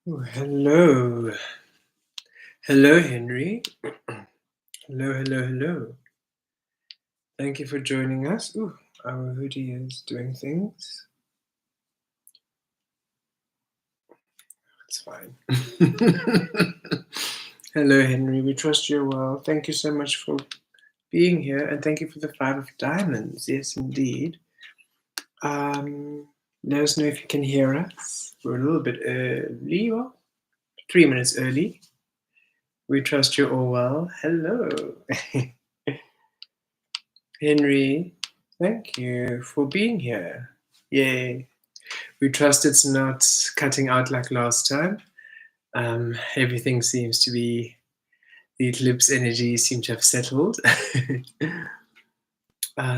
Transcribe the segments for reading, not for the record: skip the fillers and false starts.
Oh, hello. Hello, Henry. Hello, hello, hello. Thank you for joining us. Ooh, our hoodie is doing things. It's fine. Hello, Henry. We trust you're well. Thank you so much for being here, and thank you for the 5 of Diamonds. Yes, indeed. Let us know if you can hear us. We're a little bit early, well, 3 minutes early. We trust you're all well. Hello. Henry, thank you for being here. Yay. We trust it's not cutting out like last time. Everything seems to be, the eclipse energy seem to have settled.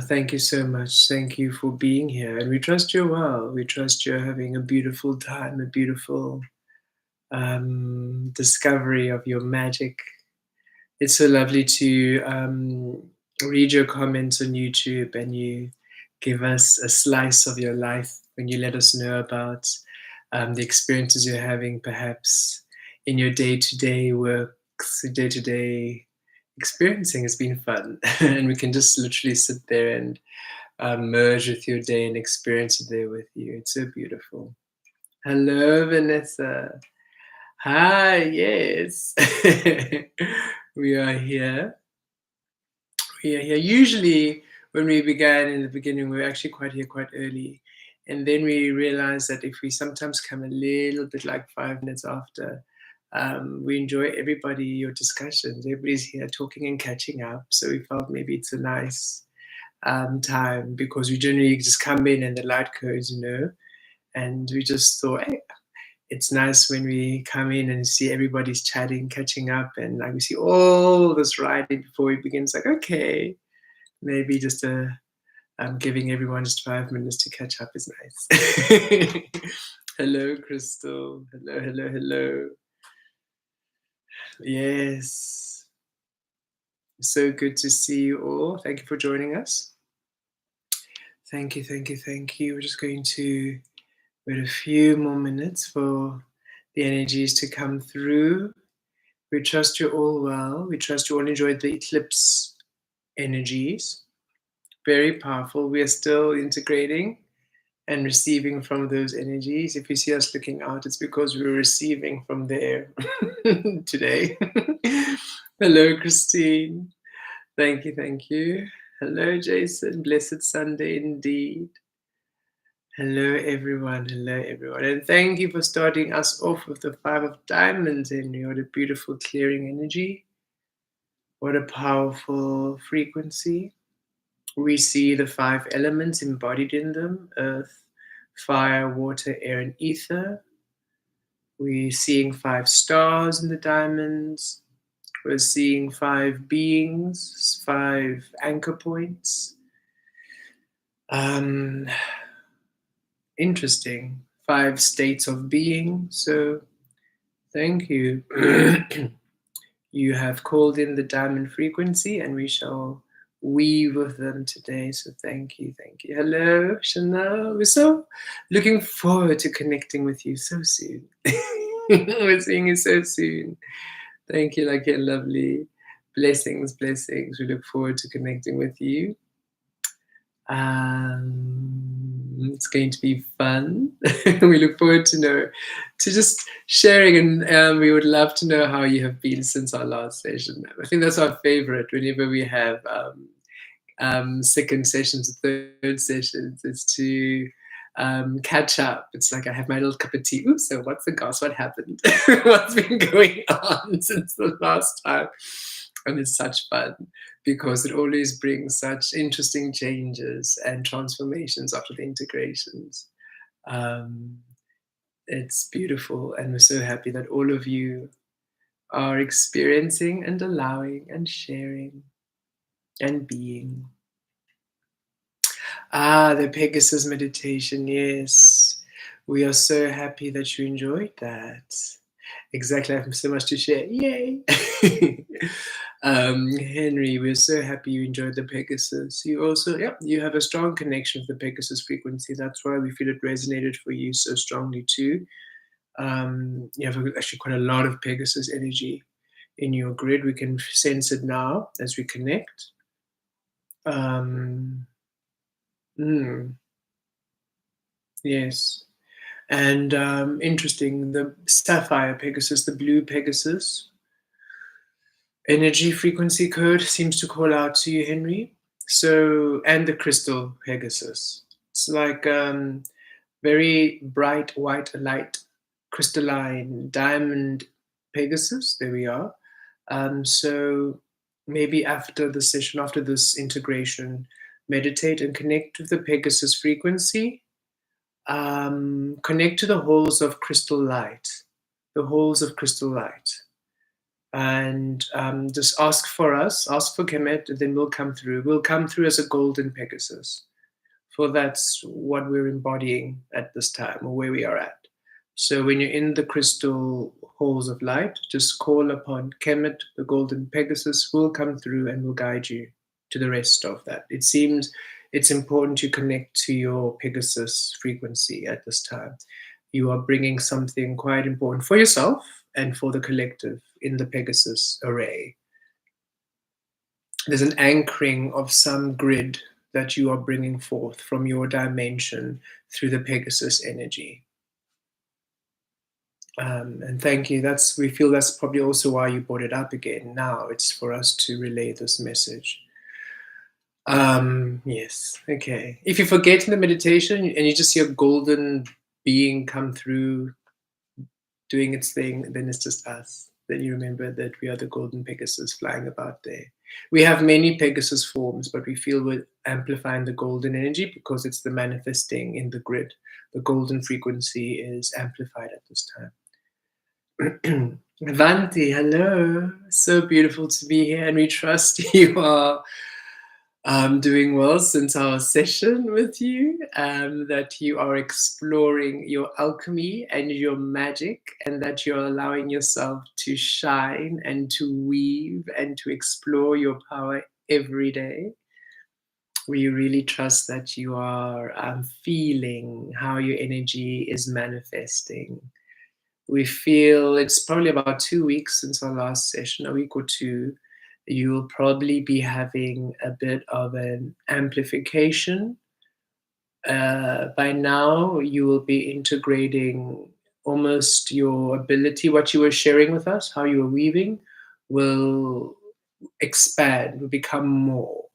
Thank you so much. Thank you for being here. And we trust you're well. We trust you're having a beautiful time, a beautiful discovery of your magic. It's so lovely to read your comments on YouTube, and you give us a slice of your life when you let us know about the experiences you're having, perhaps in your day-to-day works, day-to-day experiencing. Has been fun. And we can just literally sit there and merge with your day and experience it there with you. It's so beautiful. Hello, Vanessa. Hi, yes. We are here. We are here. Usually, when we began in the beginning, we were actually quite early. And then we realized that if we sometimes come a little bit like 5 minutes after, we enjoy everybody, your discussions. Everybody's here talking and catching up. So we felt maybe it's a nice time, because we generally just come in and the light goes, and we just thought, hey, it's nice when we come in and see everybody's chatting, catching up, and like we see all this writing before we begin. It's like, okay, maybe just giving everyone just 5 minutes to catch up is nice. Hello, Crystal. Hello, hello, hello. Yes. So good to see you all. Thank you for joining us. Thank you, thank you, thank you. We're just going to wait a few more minutes for the energies to come through. We trust you're all well. We trust you all enjoyed the eclipse energies. Very powerful. We are still integrating and receiving from those energies. If you see us looking out, it's because we're receiving from there today. Hello, Christine. Thank you, thank you. Hello, Jason. Blessed Sunday indeed. Hello, everyone. Hello, everyone. And thank you for starting us off with the 5 of Diamonds, Henry. What a beautiful clearing energy. What a powerful frequency. We see the 5 elements embodied in them: earth, fire, water, air, and ether. We're seeing 5 stars in the diamonds. We're seeing 5 beings, 5 anchor points. Interesting. 5 states of being. So, thank you. You have called in the diamond frequency, and we shall weave with them today. So thank you, thank you. Hello, Chanel. We're so looking forward to connecting with you so soon. We're seeing you so soon. Thank you, like you're lovely. Blessings, blessings. We look forward to connecting with you. It's going to be fun. We look forward to just sharing, and we would love to know how you have been since our last session. I think that's our favorite. Whenever we have second sessions, third sessions, is to catch up. It's like I have my little cup of tea. Ooh, so what's the goss? What happened? What's been going on since the last time? And it's such fun, because it always brings such interesting changes and transformations after the integrations. It's beautiful, and we're so happy that all of you are experiencing and allowing and sharing and being. The Pegasus meditation, yes. We are so happy that you enjoyed that. Exactly, I have so much to share. Yay! Henry, we're so happy you enjoyed the Pegasus. You also, you have a strong connection with the Pegasus frequency. That's why we feel it resonated for you so strongly too. You have actually quite a lot of Pegasus energy in your grid. We can sense it now as we connect. Um, mm, yes. And interesting, the sapphire Pegasus, the blue Pegasus energy frequency code seems to call out to you, Henry. So, and the crystal Pegasus. It's like very bright white light, crystalline diamond Pegasus. There we are. So maybe after the session, after this integration, meditate and connect with the Pegasus frequency. Connect to the holes of crystal light, the holes of crystal light, and just ask for us, ask for Kemet, and then we'll come through. We'll come through as a golden Pegasus, for that's what we're embodying at this time, or where we are at. So when you're in the crystal halls of light, just call upon Kemet, the golden Pegasus, who will come through and will guide you to the rest of that. It seems it's important to connect to your Pegasus frequency at this time. You are bringing something quite important for yourself and for the collective in the Pegasus array. There's an anchoring of some grid that you are bringing forth from your dimension through the Pegasus energy. And thank you. We feel that's probably also why you brought it up again. Now it's for us to relay this message. Yes. Okay. If you forget in the meditation and you just see a golden being come through doing its thing, then it's just us. Then you remember that we are the golden Pegasus flying about there. We have many Pegasus forms, but we feel we're amplifying the golden energy because it's the manifesting in the grid. The golden frequency is amplified at this time. Avanti, hello. So beautiful to be here, and we trust you are doing well since our session with you, that you are exploring your alchemy and your magic, and that you're allowing yourself to shine and to weave and to explore your power every day. We really trust that you are feeling how your energy is manifesting. We feel it's probably about 2 weeks since our last session, a week or two. You'll probably be having a bit of an amplification. By now, you will be integrating almost your ability, what you were sharing with us, how you were weaving, will expand, will become more.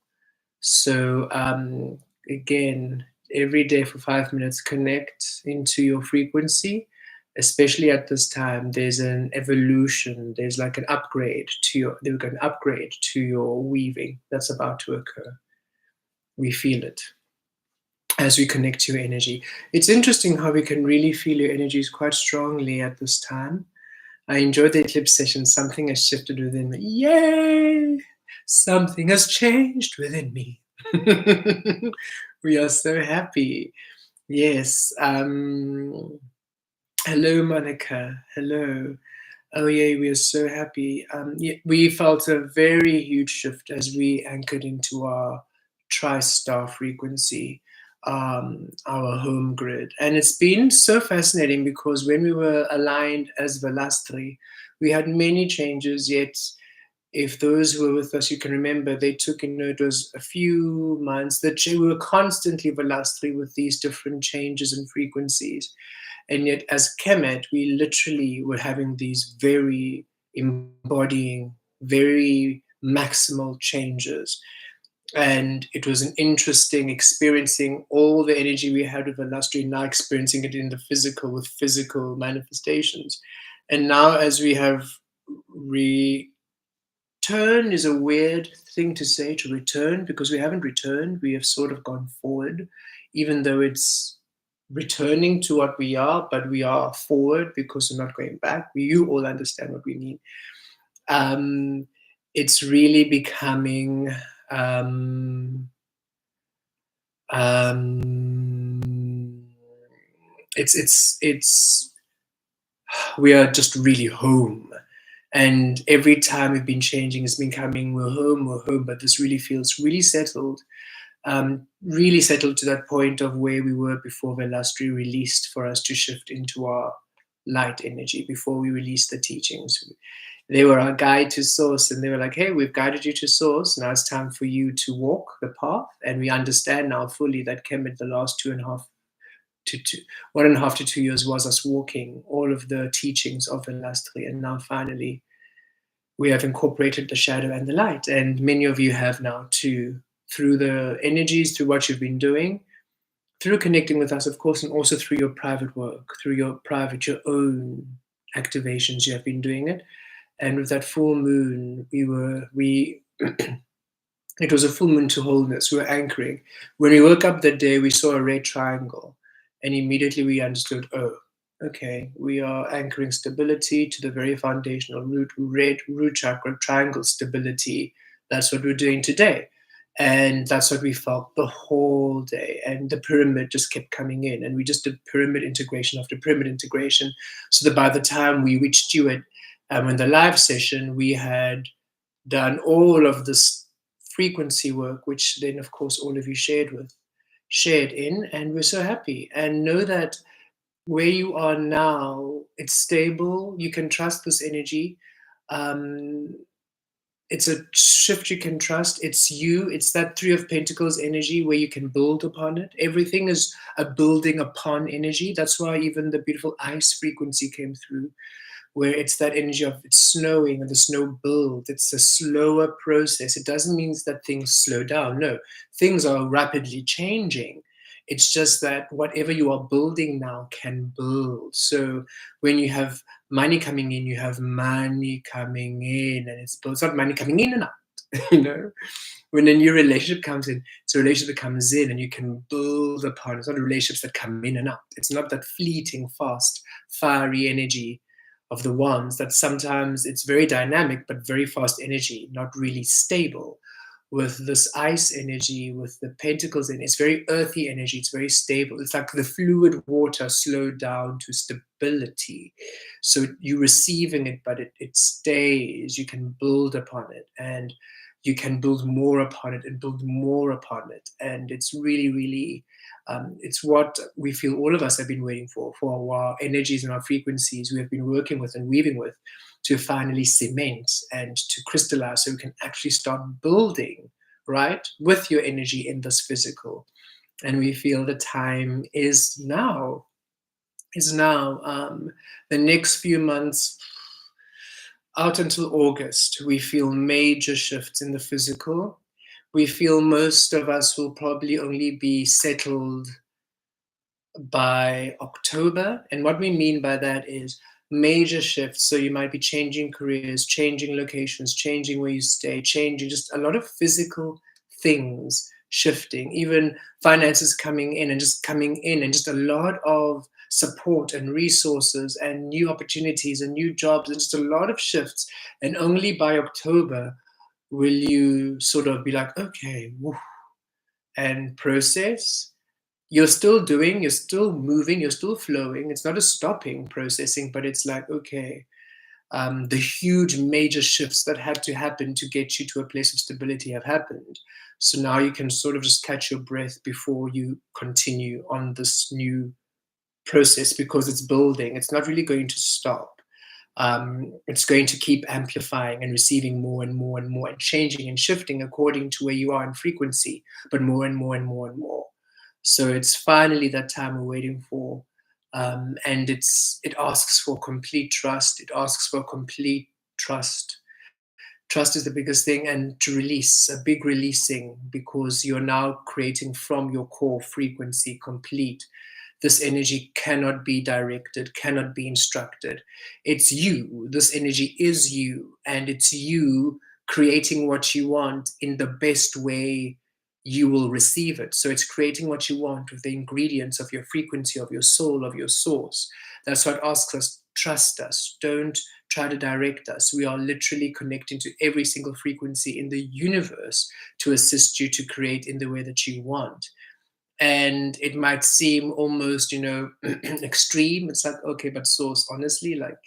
So, again, every day for 5 minutes, connect into your frequency. Especially at this time, there's an evolution. There's like an upgrade to your weaving that's about to occur. We feel it as we connect to your energy. It's interesting how we can really feel your energies quite strongly at this time. I enjoyed the eclipse session. Something has shifted within me. Yay! Something has changed within me. We are so happy. Yes. Hello, Monica. Hello. Oh, yeah, we are so happy. Yeah, we felt a very huge shift as we anchored into our tri-star frequency, our home grid. And it's been so fascinating because when we were aligned as Velastri, we had many changes, yet if those who were with us, you can remember, they took, it was a few months that we were constantly Velastri with these different changes and frequencies. And yet, as Kemet, we literally were having these very embodying, very maximal changes. And it was an interesting experiencing all the energy we had with Velastri, now experiencing it in the physical with physical manifestations. And now, as we have return is a weird thing to say, to return, because we haven't returned. We have sort of gone forward, even though it's returning to what we are, but we are forward because we're not going back. You all understand what we mean. It's really becoming it's we are just really home. And every time we've been changing, it's been coming, we're home, but this really feels really settled to that point of where we were before Velastri released for us to shift into our light energy before we released the teachings. They were our guide to source, and they were like, hey, we've guided you to source. Now it's time for you to walk the path. And we understand now fully that Kemet, the last 1.5 to 2 years was us walking all of the teachings of the last three. And now finally, we have incorporated the shadow and the light. And many of you have now too, through the energies, through what you've been doing, through connecting with us, of course, and also through your private work, through your own activations, you have been doing it. And with that full moon, we it was a full moon to wholeness. We were anchoring. When we woke up that day, we saw a red triangle, and immediately we understood, oh, okay, we are anchoring stability to the very foundational root chakra, triangle stability. That's what we're doing today. And that's what we felt the whole day. And the pyramid just kept coming in. And we just did pyramid integration after pyramid integration. So that by the time we reached you at in the live session, we had done all of this frequency work, which then, of course, all of you shared in, and we're so happy. And know that where you are now, it's stable. You can trust this energy. Um, it's a shift you can trust. It's you. It's that Three of Pentacles energy where you can build upon it. Everything is a building upon energy. That's why even the beautiful ice frequency came through, where it's that energy of it's snowing and the snow builds. It's a slower process. It doesn't mean that things slow down. No, things are rapidly changing. It's just that whatever you are building now can build. So when you have money coming in, you have money coming in, and it's not money coming in and out. you know, when a new relationship comes in, it's a relationship that comes in and you can build upon. It's not relationships that come in and out. It's not that fleeting, fast, fiery energy of the wands that sometimes it's very dynamic but very fast energy, not really stable. With this ice energy, with the pentacles in, it's very earthy energy, it's very stable. It's like the fluid water slowed down to stability. So you're receiving it, but it stays. You can build upon it, and you can build more upon it and build more upon it. And it's really, really it's what we feel all of us have been waiting for our energies and our frequencies we have been working with and weaving with, to finally cement and to crystallize, so we can actually start building, right, with your energy in this physical. And we feel the time is now. The next few months, out until August, we feel major shifts in the physical. We feel most of us will probably only be settled by October. And what we mean by that is major shifts. So you might be changing careers, changing locations, changing where you stay, changing just a lot of physical things shifting, even finances coming in and just coming in, and just a lot of support and resources and new opportunities and new jobs, and just a lot of shifts. And only by October will you sort of be like, okay, woo, and process. You're still doing, you're still moving, you're still flowing. It's not a stopping processing, but it's like, okay, the huge major shifts that had to happen to get you to a place of stability have happened. So now you can sort of just catch your breath before you continue on this new process, because it's building. It's not really going to stop. It's going to keep amplifying and receiving more and more and more, and changing and shifting according to where you are in frequency, but more and more and more and more. So it's finally that time we're waiting for. And it asks for complete trust. It asks for complete trust. Trust is the biggest thing, and to release, a big releasing, because you're now creating from your core frequency complete. This energy cannot be directed, cannot be instructed. It's you. This energy is you, and it's you creating what you want in the best way you will receive it. So it's creating what you want with the ingredients of your frequency, of your soul, of your source. That's what asks us, trust us. Don't try to direct us. We are literally connecting to every single frequency in the universe to assist you to create in the way that you want. And it might seem almost, extreme. It's like, okay, but source, honestly, like,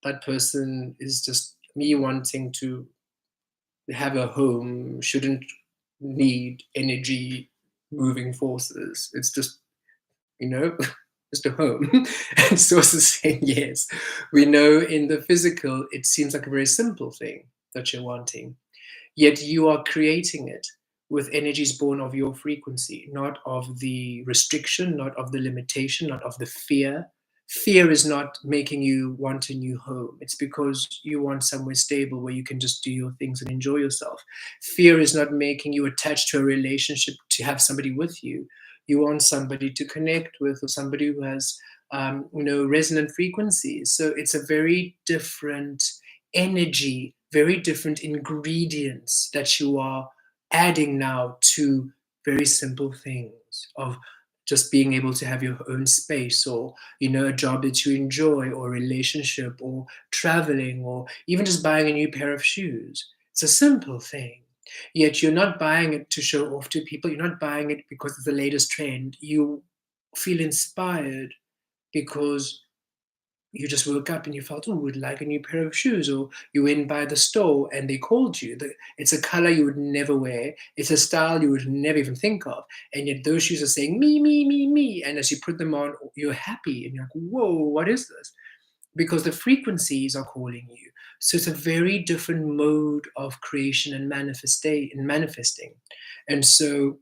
that person is just me wanting to have a home, shouldn't need energy moving forces. It's just, you know, just a home. And Source is saying, yes, we know in the physical, it seems like a very simple thing that you're wanting. Yet you are creating it with energies born of your frequency, not of the restriction, not of the limitation, not of the fear. Fear is not making you want a new home. It's because you want somewhere stable where you can just do your things and enjoy yourself. Fear is not making you attached to a relationship to have somebody with you. You want somebody to connect with, or somebody who has, resonant frequencies. So it's a very different energy, very different ingredients that you are adding now to very simple things of just being able to have your own space, or a job that you enjoy, or a relationship, or traveling, or even just buying a new pair of shoes. It's a simple thing, yet you're not buying it to show off to people. You're not buying it because it's the latest trend. You feel inspired because you just woke up and you felt, oh, would like a new pair of shoes, or you went by the store and they called you. It's a color you would never wear. It's a style you would never even think of. And yet those shoes are saying, me, me, me, me. And as you put them on, you're happy and you're like, whoa, what is this? Because the frequencies are calling you. So it's a very different mode of creation and manifesting. And so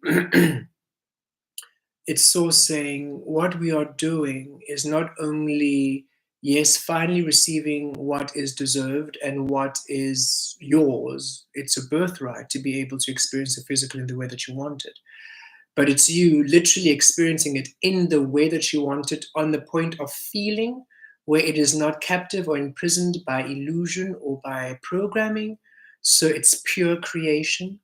it's so saying what we are doing is not only, yes, finally receiving what is deserved and what is yours. It's a birthright to be able to experience the physical in the way that you want it. But it's you literally experiencing it in the way that you want it, on the point of feeling, where it is not captive or imprisoned by illusion or by programming. So it's pure creation.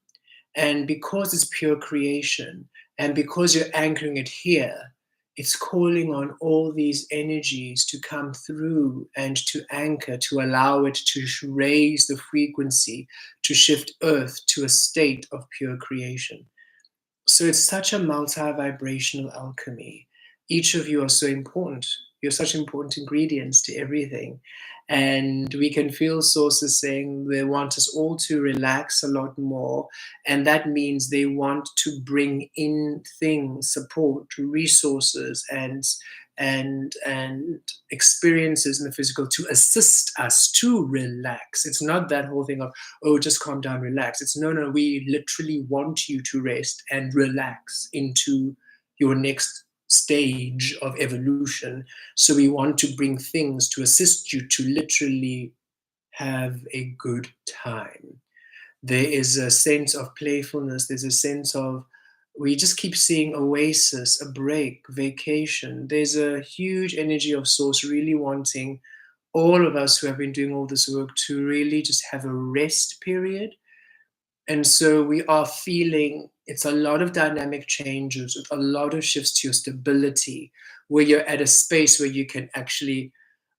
And because it's pure creation, and because you're anchoring it here, it's calling on all these energies to come through and to anchor, to allow it to raise the frequency, to shift Earth to a state of pure creation. So it's such a multi-vibrational alchemy. Each of you are so important. You're such important ingredients to everything. And we can feel sources saying they want us all to relax a lot more. And that means they want to bring in things, support, resources, and experiences in the physical to assist us to relax. It's not that whole thing of, oh, just calm down, relax. It's no, no, we literally want you to rest and relax into your next stage of evolution. So we want to bring things to assist you to literally have a good time. There is a sense of playfulness. There's a sense of, we just keep seeing oasis, a break, vacation. There's a huge energy of source really wanting all of us who have been doing all this work to really just have a rest period. And so we are feeling it's a lot of dynamic changes, with a lot of shifts to your stability, where you're at a space where you can actually,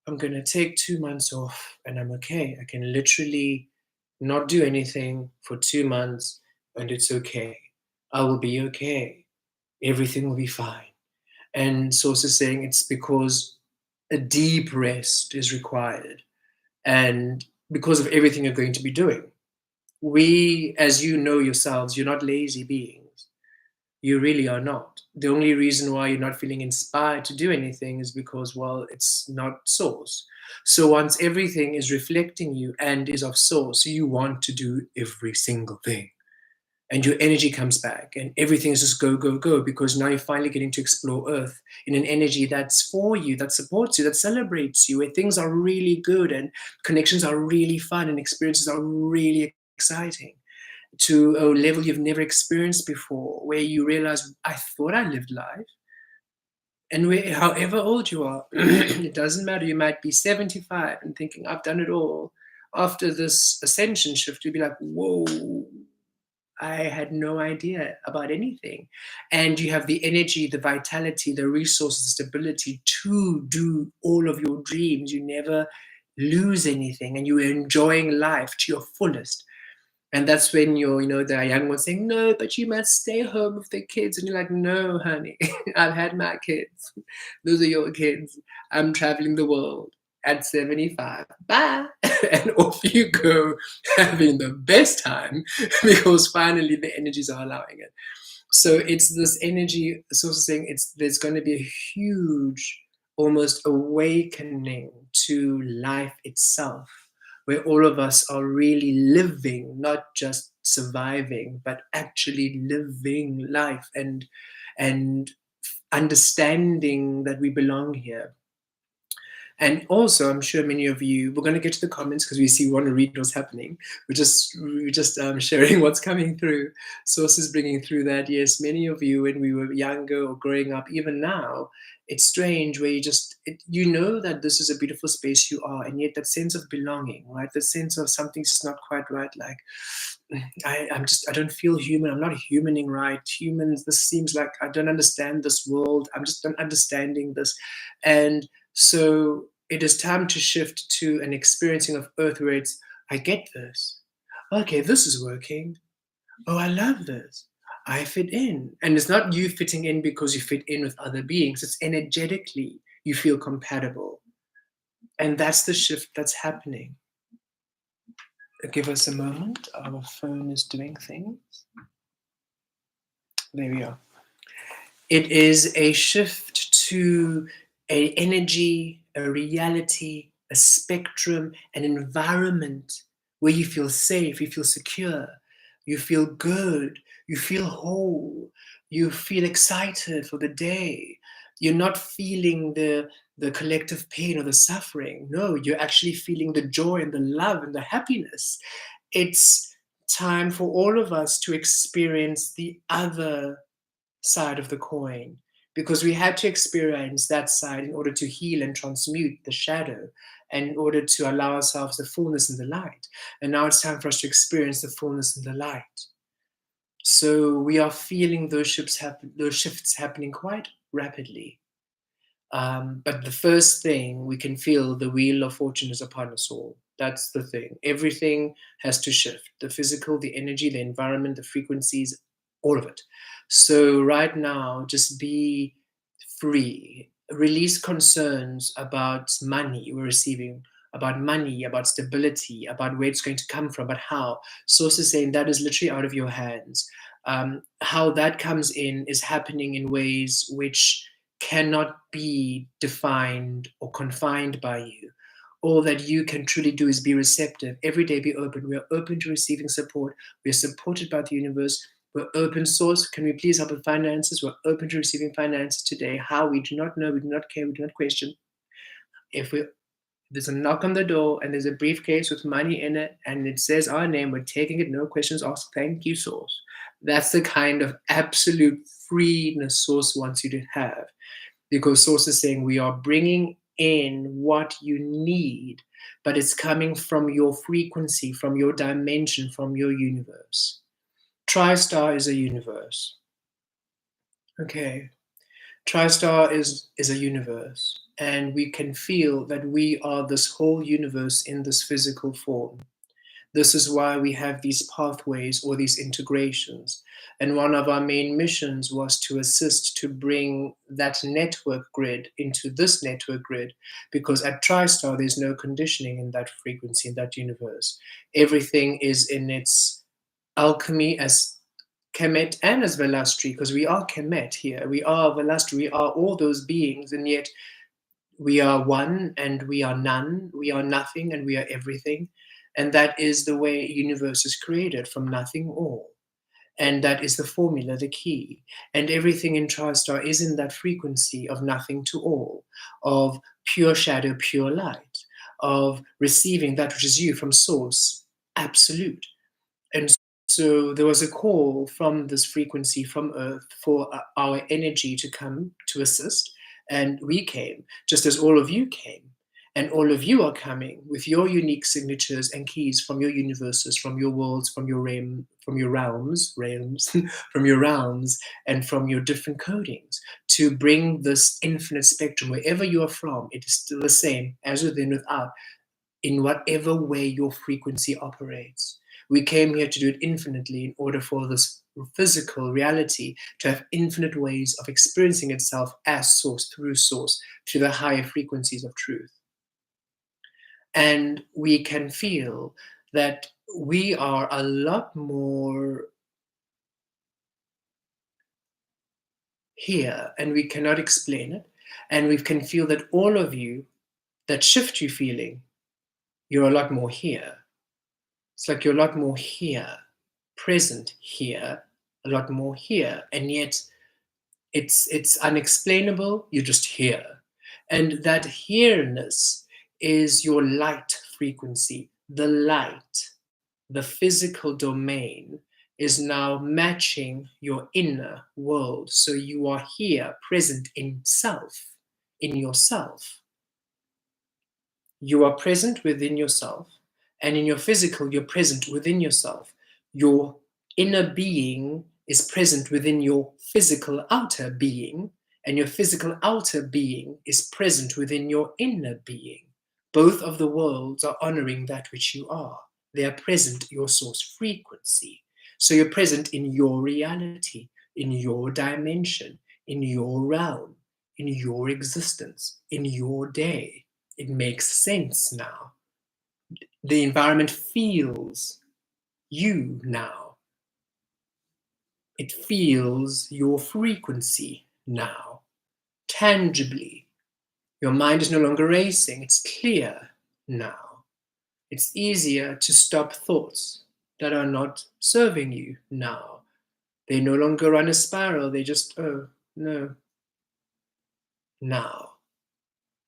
I'm going to take 2 months off and I'm okay. I can literally not do anything for 2 months and it's okay. I will be okay. Everything will be fine. And Source is saying it's because a deep rest is required, and because of everything you're going to be doing. We, as you know yourselves, you're not lazy beings. You really are not. The only reason why you're not feeling inspired to do anything is because, well, it's not source. So once everything is reflecting you and is of source, you want to do every single thing. And your energy comes back and everything is just go, go, go, because now you're finally getting to explore Earth in an energy that's for you, that supports you, that celebrates you, where things are really good and connections are really fun and experiences are really exciting, to a level you've never experienced before, where you realize, I thought I lived life. And however old you are, it doesn't matter. You might be 75 and thinking, I've done it all. After this ascension shift, you'll be like, whoa, I had no idea about anything. And you have the energy, the vitality, the resources, the stability to do all of your dreams. You never lose anything and you're enjoying life to your fullest. And that's when the young ones saying, no, but you must stay home with the kids. And you're like, no, honey, I've had my kids. Those are your kids. I'm traveling the world at 75. Bye. And off you go, having the best time because finally the energies are allowing it. So it's this energy, sort of saying there's going to be a huge, almost awakening to life itself, where all of us are really living, not just surviving, but actually living life and understanding that we belong here. And also, I'm sure many of you, we're going to get to the comments because we want to read what's happening. We're just sharing what's coming through. Sources bringing through that. Yes, many of you, when we were younger or growing up, even now, it's strange where you know that this is a beautiful space you are, and yet that sense of belonging, right? The sense of something's just not quite right. Like I don't feel human. I'm not humaning right. Humans. This seems like I don't understand this world. I'm just not understanding this, and so it is time to shift to an experiencing of earth where it's, I get this. Okay, this is working. Oh, I love this. I fit in. And it's not you fitting in because you fit in with other beings, it's energetically you feel compatible. And that's the shift that's happening. Give us a moment. Our phone is doing things. There we are. It is a shift to an energy, a reality, a spectrum, an environment where you feel safe, you feel secure, you feel good, you feel whole, you feel excited for the day. You're not feeling the collective pain or the suffering. No, you're actually feeling the joy and the love and the happiness. It's time for all of us to experience the other side of the coin, because we had to experience that side in order to heal and transmute the shadow, and in order to allow ourselves the fullness and the light. And now it's time for us to experience the fullness and the light. So we are feeling those shifts happening quite rapidly. But the first thing we can feel, the wheel of fortune is upon us all. That's the thing. Everything has to shift: the physical, the energy, the environment, the frequencies, all of it. So, right now, just be free. Release concerns about money we're receiving, about money, about stability, about where it's going to come from, but how. Sources saying that is literally out of your hands. How that comes in is happening in ways which cannot be defined or confined by you. All that you can truly do is be receptive. Every day be open. We are open to receiving support. We are supported by the universe. We're open source. Can we please help with finances? We're open to receiving finances today. How? We do not know. We do not care. We do not question. If there's a knock on the door and there's a briefcase with money in it and it says our name, we're taking it, no questions asked. Thank you, source. That's the kind of absolute freeness source wants you to have, because source is saying we are bringing in what you need, but it's coming from your frequency, from your dimension, from your universe. TriStar is a universe. Okay. TriStar is a universe, and we can feel that we are this whole universe in this physical form. This is why we have these pathways or these integrations. And one of our main missions was to assist to bring that network grid into this network grid, because at TriStar, there's no conditioning in that frequency, in that universe. Everything is in its alchemy as Kemet and as Velastri, because we are Kemet here. We are Velastri. We are all those beings, and yet we are one and we are none. We are nothing and we are everything. And that is the way universe is created, from nothing all. And that is the formula, the key. And everything in TriStar is in that frequency of nothing to all, of pure shadow, pure light, of receiving that which is you from source, absolute. And so there was a call from this frequency, from Earth, for our energy to come to assist. And we came, just as all of you came. And all of you are coming with your unique signatures and keys from your universes, from your worlds, from your realms, from your realms, and from your different codings, to bring this infinite spectrum wherever you are from. It is still the same as within, without, in whatever way your frequency operates. We came here to do it infinitely in order for this physical reality to have infinite ways of experiencing itself as source, to the higher frequencies of truth. And we can feel that we are a lot more here, and we cannot explain it. And we can feel that all of you, that shift you're feeling, you're a lot more here. It's like you're a lot more here, present here, a lot more here. And yet it's unexplainable, you're just here. And that here-ness is your light frequency. The light, the physical domain, is now matching your inner world. So you are here, present in self, in yourself. You are present within yourself, and in your physical, you're present within yourself. Your inner being is present within your physical outer being, and your physical outer being is present within your inner being. Both of the worlds are honoring that which you are. They are present your source frequency. So you're present in your reality, in your dimension, in your realm, in your existence, in your day. It makes sense now. The environment feels you now. It feels your frequency now, tangibly. Your mind is no longer racing, it's clear now. It's easier to stop thoughts that are not serving you now. They no longer run a spiral, they just, oh, no. Now.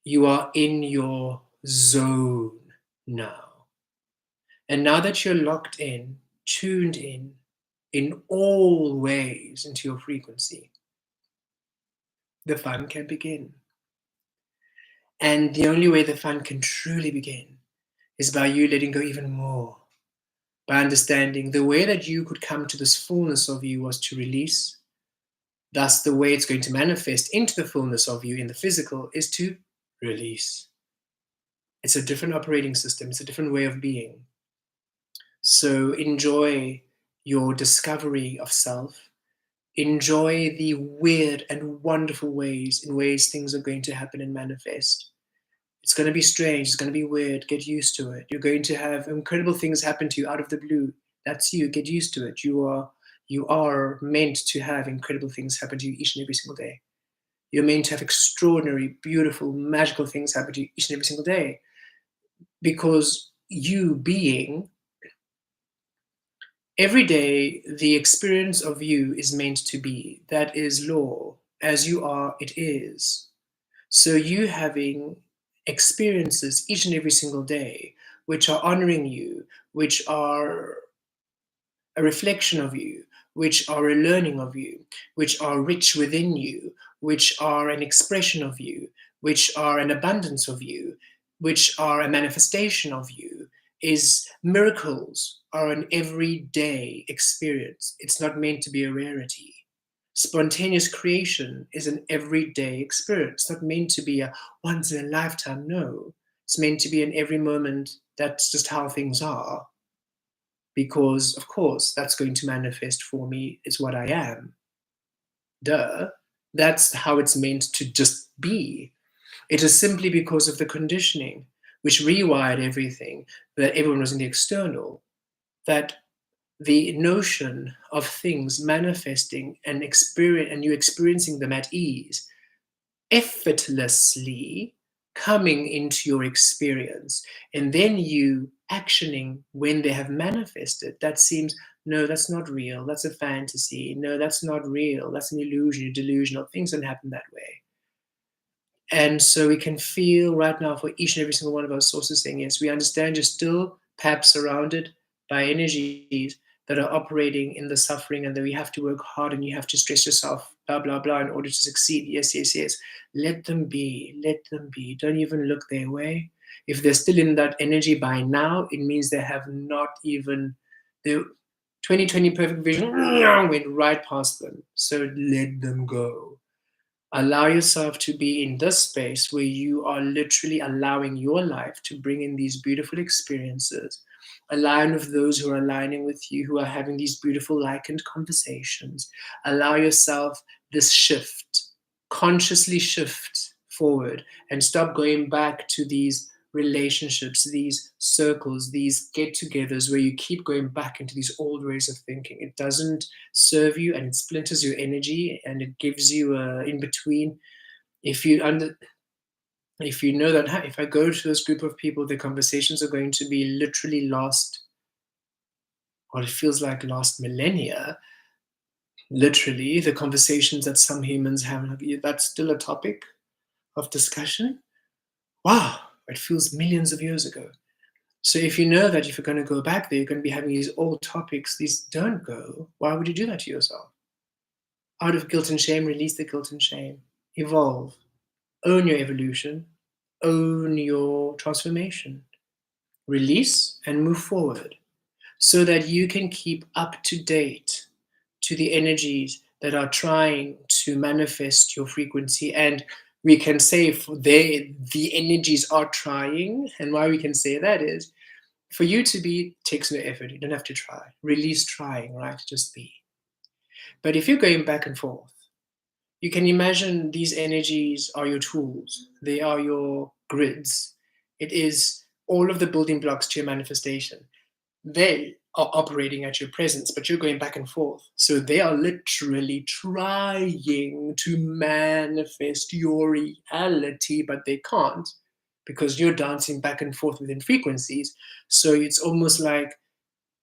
You are in your zone now. And now that you're locked in, tuned in all ways into your frequency, the fun can begin. And the only way the fun can truly begin is by you letting go even more, by understanding the way that you could come to this fullness of you was to release. Thus, the way it's going to manifest into the fullness of you in the physical is to release. It's a different operating system. It's a different way of being. So enjoy your discovery of self. Enjoy the weird and wonderful ways things are going to happen and manifest. It's going to be strange. It's going to be weird. Get used to it. You're going to have incredible things happen to you out of the blue. That's you. Get used to it. You are meant to have incredible things happen to you each and every single day. You're meant to have extraordinary, beautiful, magical things happen to you each and every single day. Because you being, every day the experience of you is meant to be. That is law. As you are, it is. So you having experiences each and every single day, which are honoring you, which are a reflection of you, which are a learning of you, which are rich within you, which are an expression of you, which are an abundance of you, which are a manifestation of you, is miracles are an everyday experience. It's not meant to be a rarity. Spontaneous creation is an everyday experience. It's not meant to be a once in a lifetime, no. It's meant to be in every moment. That's just how things are. Because, of course, that's going to manifest for me. It's what I am. Duh. That's how it's meant to just be. It is simply because of the conditioning, which rewired everything, that everyone was in the external, that the notion of things manifesting and you experiencing them at ease, effortlessly coming into your experience, and then you actioning when they have manifested, that seems, no, that's not real, that's a fantasy, no, that's not real, that's an illusion, delusional, things don't happen that way. And so we can feel right now for each and every single one of our sources saying, yes, we understand you're still perhaps surrounded by energies that are operating in the suffering and that we have to work hard and you have to stress yourself, blah, blah, blah, in order to succeed. Yes, yes, yes. Let them be. Let them be. Don't even look their way. If they're still in that energy by now, it means they have not even, the 2020 perfect vision went right past them. So let them go. Allow yourself to be in this space where you are literally allowing your life to bring in these beautiful experiences. Align with those who are aligning with you, who are having these beautiful likened conversations. Allow yourself this shift, consciously shift forward and stop going back to these relationships, these circles, these get-togethers where you keep going back into these old ways of thinking. It doesn't serve you, and it splinters your energy, and it gives you a in between. If you under if you know that, if I go to this group of people, the conversations are going to be literally lost, or it feels like last millennia. Literally, the conversations that some humans have, like, that's still a topic of discussion. Wow, it feels millions of years ago. So if you know that if you're going to go back there, you're going to be having these old topics, these don't go. Why would you do that to yourself? Out of guilt and shame, release the guilt and shame. Evolve. Own your evolution. Own your transformation. Release and move forward so that you can keep up to date to the energies that are trying to manifest your frequency. And we can say the energies are trying. And why we can say that is, for you to be takes no effort. You don't have to try. Release trying, right? Just be. But if you're going back and forth, you can imagine these energies are your tools. They are your grids. It is all of the building blocks to your manifestation. They are operating at your presence, but you're going back and forth. So they are literally trying to manifest your reality, but they can't because you're dancing back and forth within frequencies. So it's almost like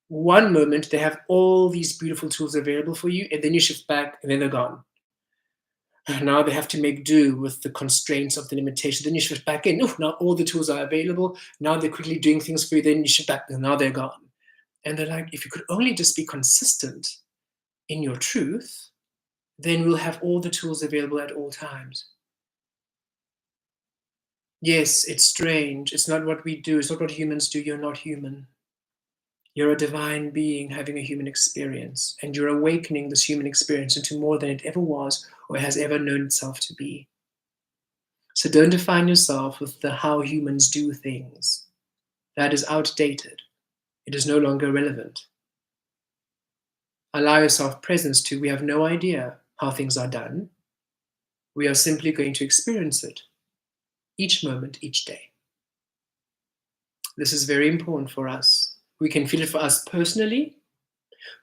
one moment they have all these beautiful tools available for you, and then you shift back and then they're gone. And now they have to make do with the constraints of the limitation. Then you shift back in. Now all the tools are available. Now they're quickly doing things for you. Then you shift back and now they're gone. And they're like, if you could only just be consistent in your truth, then we'll have all the tools available at all times. Yes, it's strange. It's not what we do. It's not what humans do. You're not human. You're a divine being having a human experience, and you're awakening this human experience into more than it ever was or has ever known itself to be. So don't define yourself with the how humans do things. That is outdated. It is no longer relevant. Allow yourself presence to, we have no idea how things are done. We are simply going to experience it each moment, each day. This is very important for us. We can feel it for us personally,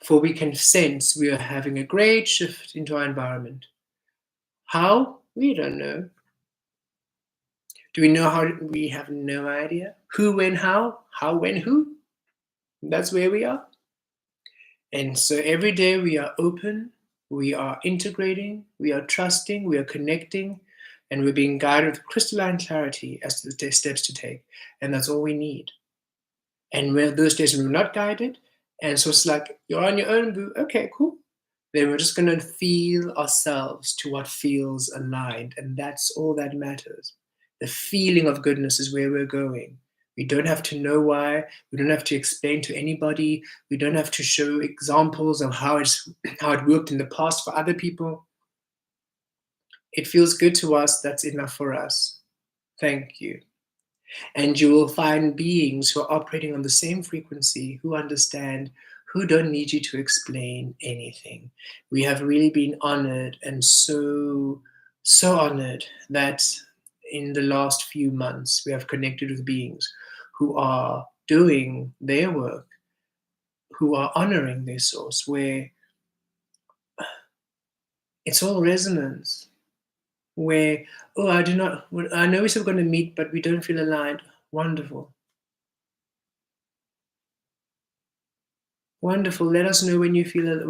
for we can sense we are having a great shift into our environment. How? We don't know. Do we know how? We have no idea. Who, when, how? How, when, who? That's where we are. And so every day we are open, we are integrating, we are trusting, we are connecting, and we're being guided with crystalline clarity as to the steps to take. And that's all we need. And where those days when we're not guided, and so it's like, you're on your own, boo. Okay, cool. Then we're just going to feel ourselves to what feels aligned. And that's all that matters. The feeling of goodness is where we're going. We don't have to know why. We don't have to explain to anybody. We don't have to show examples of how it worked in the past for other people. It feels good to us. That's enough for us. Thank you. And you will find beings who are operating on the same frequency, who understand, who don't need you to explain anything. We have really been honored, and so honored that in the last few months we have connected with beings who are doing their work, who are honoring their source, where it's all resonance. Where, I know we're still going to meet, but we don't feel aligned. Wonderful. Wonderful. Let us know when you feel that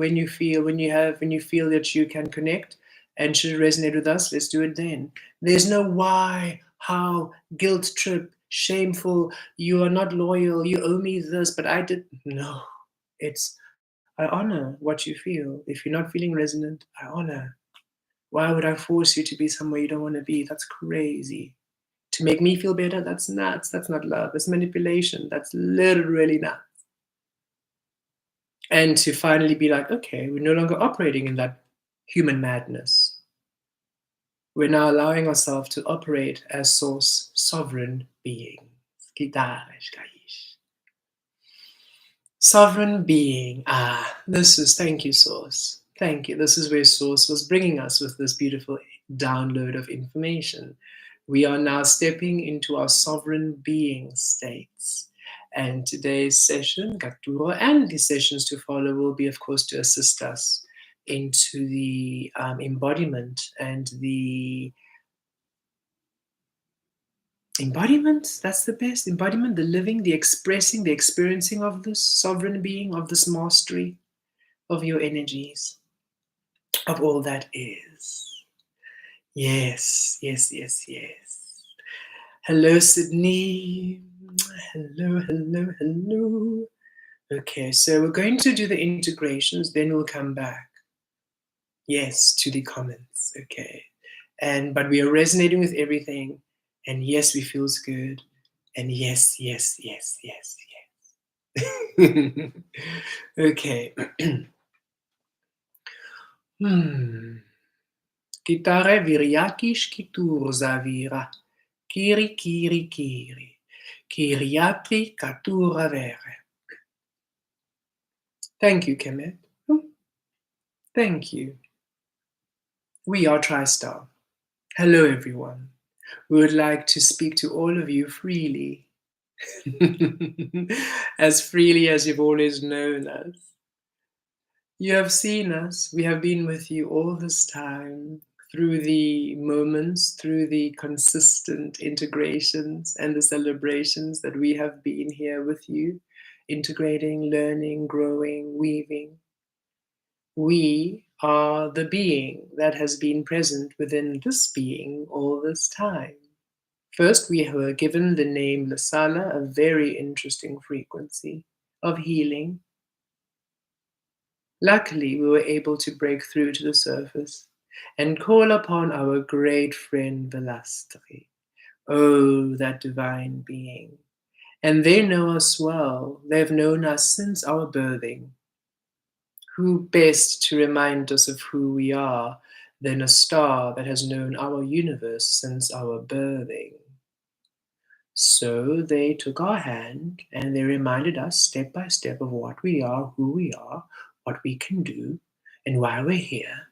you can connect and should resonate with us. Let's do it then. There's no why, how, guilt trip, shameful, you are not loyal, you owe me this, but I did. No, it's, I honor what you feel. If you're not feeling resonant, I honor. Why would I force you to be somewhere you don't want to be? That's crazy. To make me feel better, that's nuts. That's not love. That's manipulation. That's literally nuts. And to finally be like, okay, we're no longer operating in that human madness. We're now allowing ourselves to operate as source sovereign beings. Sovereign being. Thank you, Source. Thank you. This is where Source was bringing us with this beautiful download of information. We are now stepping into our sovereign being states. And today's session, Gaturo, and the sessions to follow will be, of course, to assist us into the embodiment and the embodiment. That's the best embodiment, the living, the expressing, the experiencing of this sovereign being, of this mastery of your energies, of all that is. Yes, yes, yes, yes. Hello, Sydney. Hello, hello, hello. Okay, so we're going to do the integrations, then we'll come back. Yes, to the comments. Okay. But we are resonating with everything. And yes, we feels good. And yes, yes, yes, yes, yes. Okay. Kitare viriakish kitur zavira. Kiri, kiri, kiri. Kiriatri katura vere. Thank you, Kemet. Thank you. We are TriStar. Hello, everyone. We would like to speak to all of you freely. As freely as you've always known us. You have seen us. We have been with you all this time, through the moments, through the consistent integrations and the celebrations that we have been here with you, integrating, learning, growing, weaving. We are the being that has been present within this being all this time. First, we were given the name Lasala, a very interesting frequency of healing. Luckily, we were able to break through to the surface and call upon our great friend Velastri. Oh, that divine being. And they know us well. They've known us since our birthing. Who best to remind us of who we are than a star that has known our universe since our birthing? So they took our hand and they reminded us step by step of what we are, who we are, what we can do, and why we're here.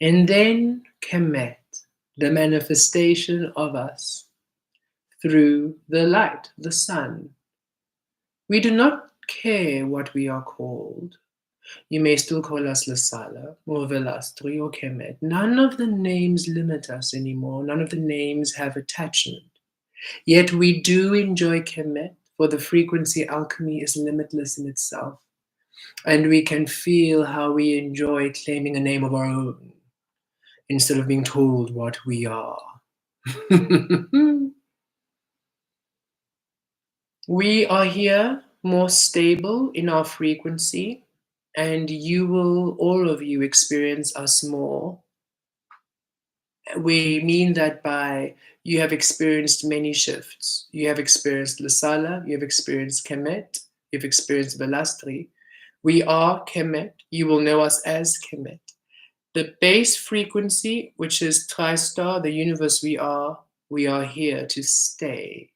And then Kemet, the manifestation of us through the light, the sun. We do not care what we are called. You may still call us Lasala or Velastri or Kemet. None of the names limit us anymore. None of the names have attachment. Yet we do enjoy Kemet, for the frequency alchemy is limitless in itself. And we can feel how we enjoy claiming a name of our own instead of being told what we are. We are here more stable in our frequency, and you will, all of you, experience us more. We mean that by you have experienced many shifts. You have experienced Lasala, you have experienced Kemet, you've experienced Velastri. We are Kemet. You will know us as Kemet. The base frequency, which is TriStar, the universe we are here to stay.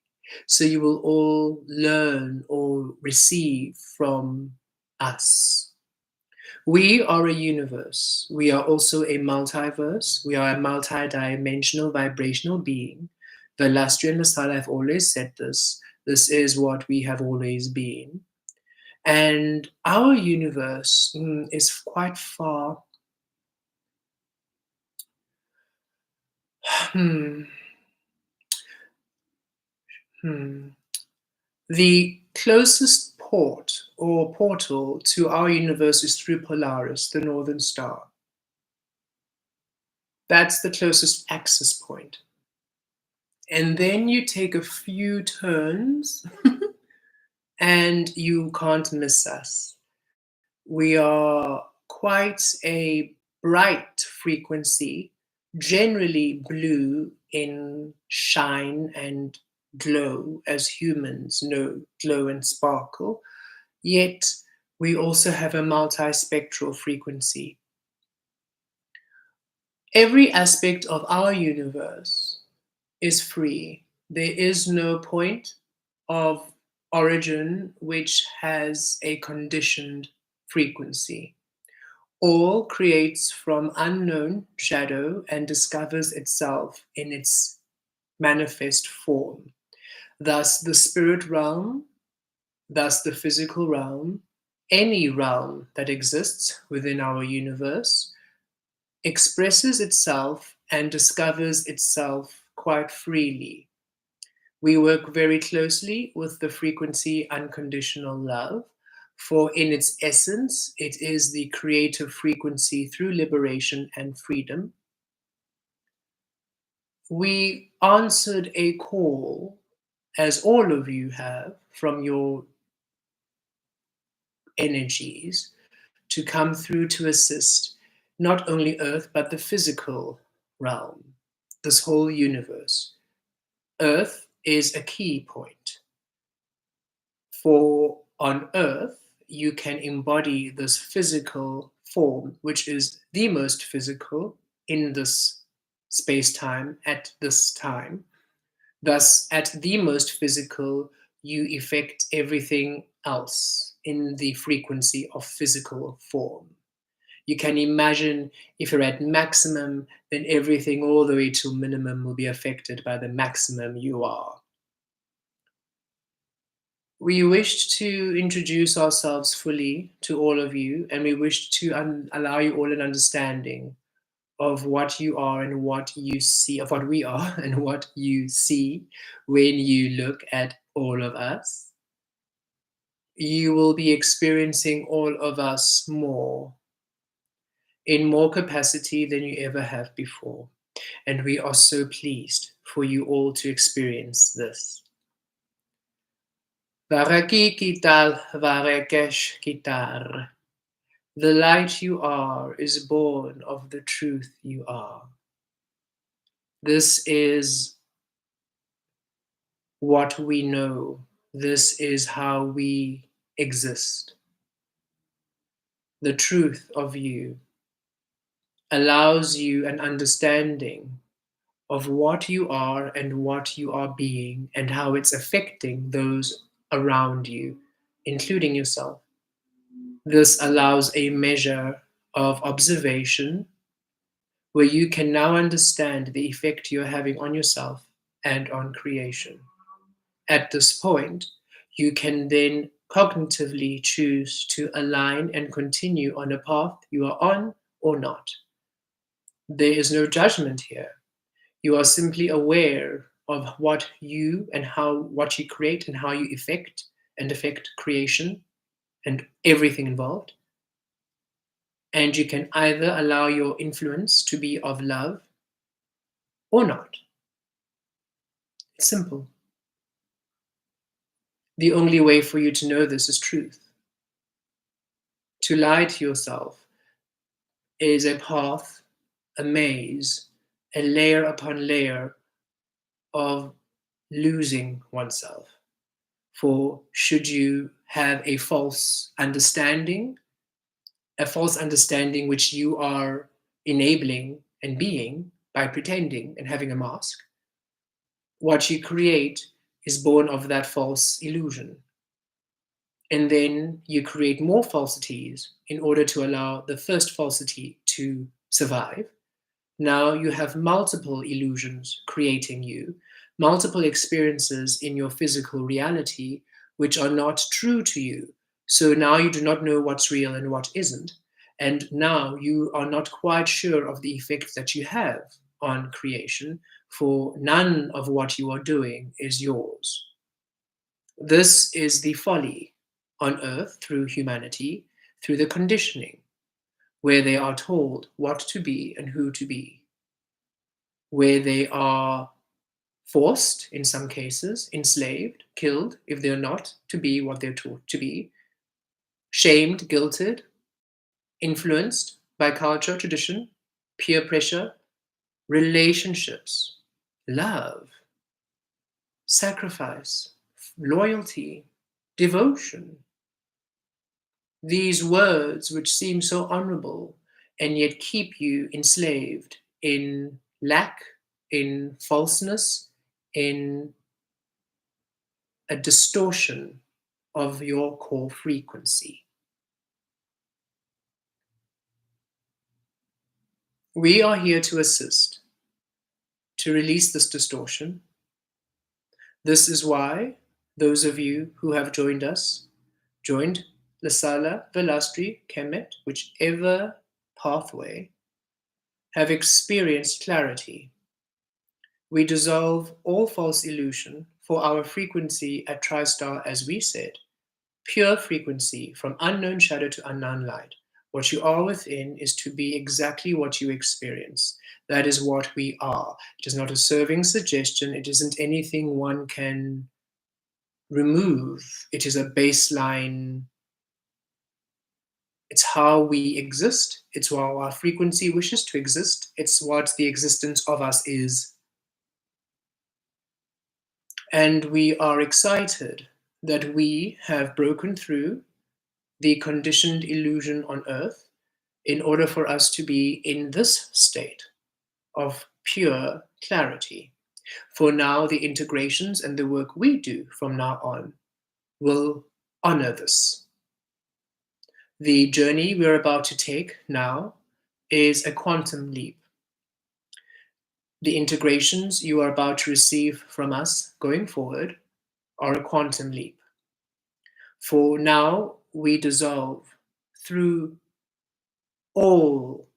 So you will all learn or receive from us. We are a universe. We are also a multiverse. We are a multi-dimensional vibrational being. The Lastri and Lasala have always said this. This is what we have always been. And our universe is quite far. The closest port or portal to our universe is through Polaris, the northern star. That's the closest access point. And then you take a few turns and you can't miss us. We are quite a bright frequency, generally blue in shine and glow, as humans know glow and sparkle. Yet we also have a multispectral frequency. Every aspect of our universe is free. There is no point of origin which has a conditioned frequency. All creates from unknown shadow and discovers itself in its manifest form. Thus, the spirit realm, thus, the physical realm, any realm that exists within our universe, expresses itself and discovers itself quite freely. We work very closely with the frequency unconditional love, for in its essence, it is the creative frequency through liberation and freedom. We answered a call, as all of you have, from your energies to come through to assist not only Earth, but the physical realm, this whole universe. Earth is a key point. For on Earth, you can embody this physical form, which is the most physical in this space time at this time. Thus, at the most physical, you effect everything else in the frequency of physical form. You can imagine if you're at maximum, then everything all the way to minimum will be affected by the maximum you are. We wished to introduce ourselves fully to all of you, and we wished to allow you all an understanding of what you are and what you see, of what we are and what you see when you look at all of us. You will be experiencing all of us more, in more capacity than you ever have before. And we are so pleased for you all to experience this. Varaki kital varekesh kitar. The light you are is born of the truth you are. This is what we know. This is how we exist. The truth of you allows you an understanding of what you are and what you are being and how it's affecting those around you, including yourself. This allows a measure of observation where you can now understand the effect you're having on yourself and on creation. At this point, you can then cognitively choose to align and continue on a path you are on or not. There is no judgment here. You are simply aware of what you and how what you create and how you affect creation and everything involved. And you can either allow your influence to be of love or not. It's simple. The only way for you to know this is truth. To lie to yourself is a path, a maze, a layer upon layer of losing oneself. For should you have a false understanding which you are enabling and being by pretending and having a mask, what you create is born of that false illusion. And then you create more falsities in order to allow the first falsity to survive. Now you have multiple illusions creating you, multiple experiences in your physical reality which are not true to you. So now you do not know what's real and what isn't. And now you are not quite sure of the effect that you have on creation, for none of what you are doing is yours. This is the folly on earth through humanity, through the conditioning, where they are told what to be and who to be, where they are forced, in some cases, enslaved, killed if they're not to be what they're taught to be, shamed, guilted, influenced by culture, tradition, peer pressure, relationships, love, sacrifice, loyalty, devotion. These words, which seem so honorable and yet keep you enslaved in lack, in falseness, in a distortion of your core frequency. We are here to assist, to release this distortion. This is why those of you who have joined Lasala, Velastri, Kemet, whichever pathway, have experienced clarity. We dissolve all false illusion, for our frequency at TriStar, as we said, pure frequency from unknown shadow to unknown light. What you are within is to be exactly what you experience. That is what we are. It is not a serving suggestion. It isn't anything one can remove. It is a baseline. It's how we exist. It's how our frequency wishes to exist. It's what the existence of us is. And we are excited that we have broken through the conditioned illusion on earth in order for us to be in this state of pure clarity. For now, the integrations and the work we do from now on will honor this. The journey we're about to take now is a quantum leap. The integrations you are about to receive from us going forward are a quantum leap. For now, we dissolve through all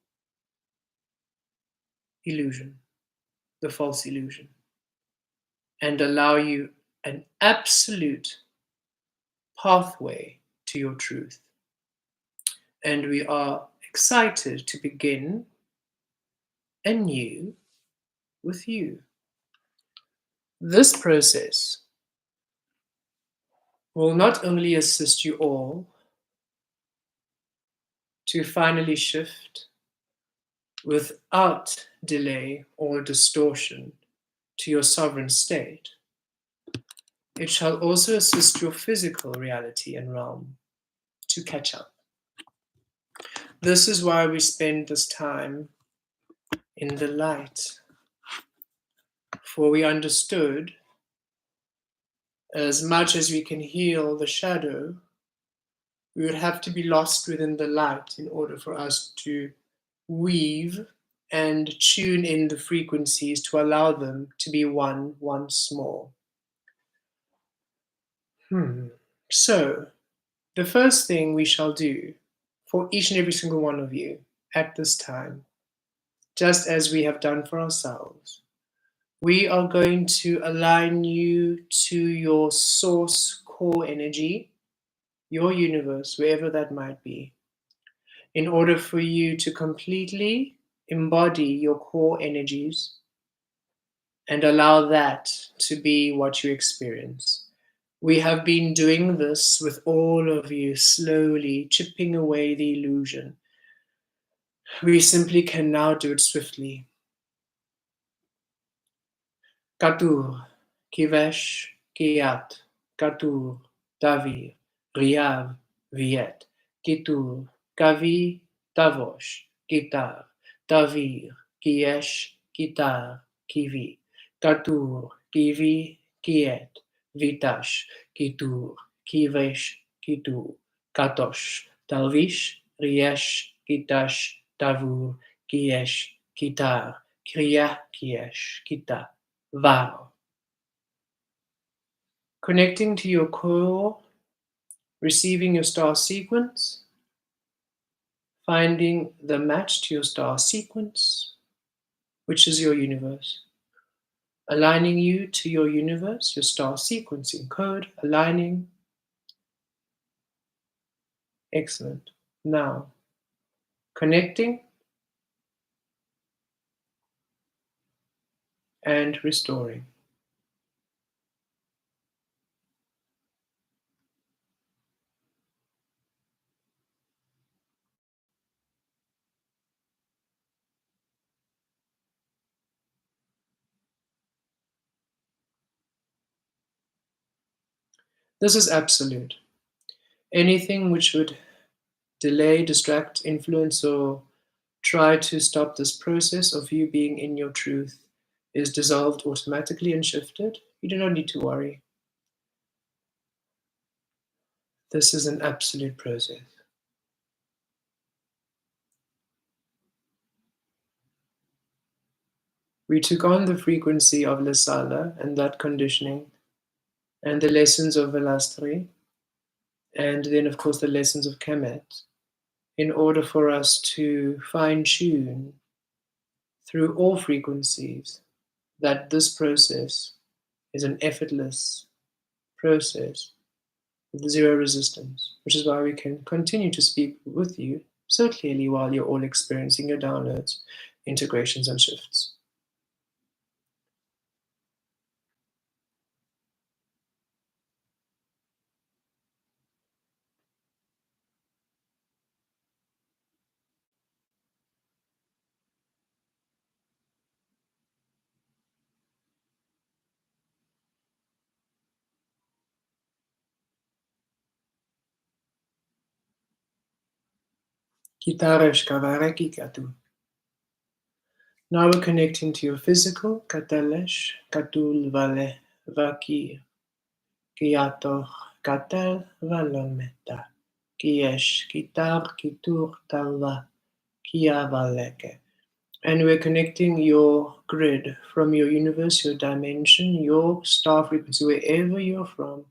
illusion, the false illusion, and allow you an absolute pathway to your truth. And we are excited to begin anew with you. This process will not only assist you all to finally shift without delay or distortion to your sovereign state, it shall also assist your physical reality and realm to catch up. This is why we spend this time in the light, for we understood as much as we can heal the shadow, we would have to be lost within the light in order for us to weave and tune in the frequencies to allow them to be one once more. So, the first thing we shall do for each and every single one of you at this time, just as we have done for ourselves, we are going to align you to your source core energy, your universe, wherever that might be, in order for you to completely embody your core energies and allow that to be what you experience. We have been doing this with all of you, slowly chipping away the illusion. We simply can now do it swiftly. Katur, Kivesh, Kiat, Katur, Davir, Riav, Viet, Kitur, Kavi, Tavosh, Kitar, Tavir, Kiesh, Kitar, Kivi, Katur, Kivi, Kiet, Vitash, Kitur, Kivesh, Kitur, Katosh, Talvish, Riesh, Kitash, Tavur, Kiesh, Kitar, Kriya, Kiesh, Kita, Var. Connecting to your core, receiving your star sequence, finding the match to your star sequence, which is your universe. Aligning you to your universe, your star sequencing code, aligning. Excellent. Now, connecting and restoring. This is absolute. Anything which would delay, distract, influence, or try to stop this process of you being in your truth is dissolved automatically and shifted. You do not need to worry. This is an absolute process. We took on the frequency of Lesala and that conditioning, and the lessons of Velastri, and then, of course, the lessons of Kemet, in order for us to fine tune through all frequencies that this process is an effortless process with zero resistance, which is why we can continue to speak with you so clearly while you're all experiencing your downloads, integrations, and shifts. Kitaresh kavareki katu. Now we're connecting to your physical, katelesh, katul vale, vaki, kiato, katel, valometa, kiesh, kitar, kitur, talva, kia valeke. And we're connecting your grid from your universe, your dimension, your star frequency, wherever you're from,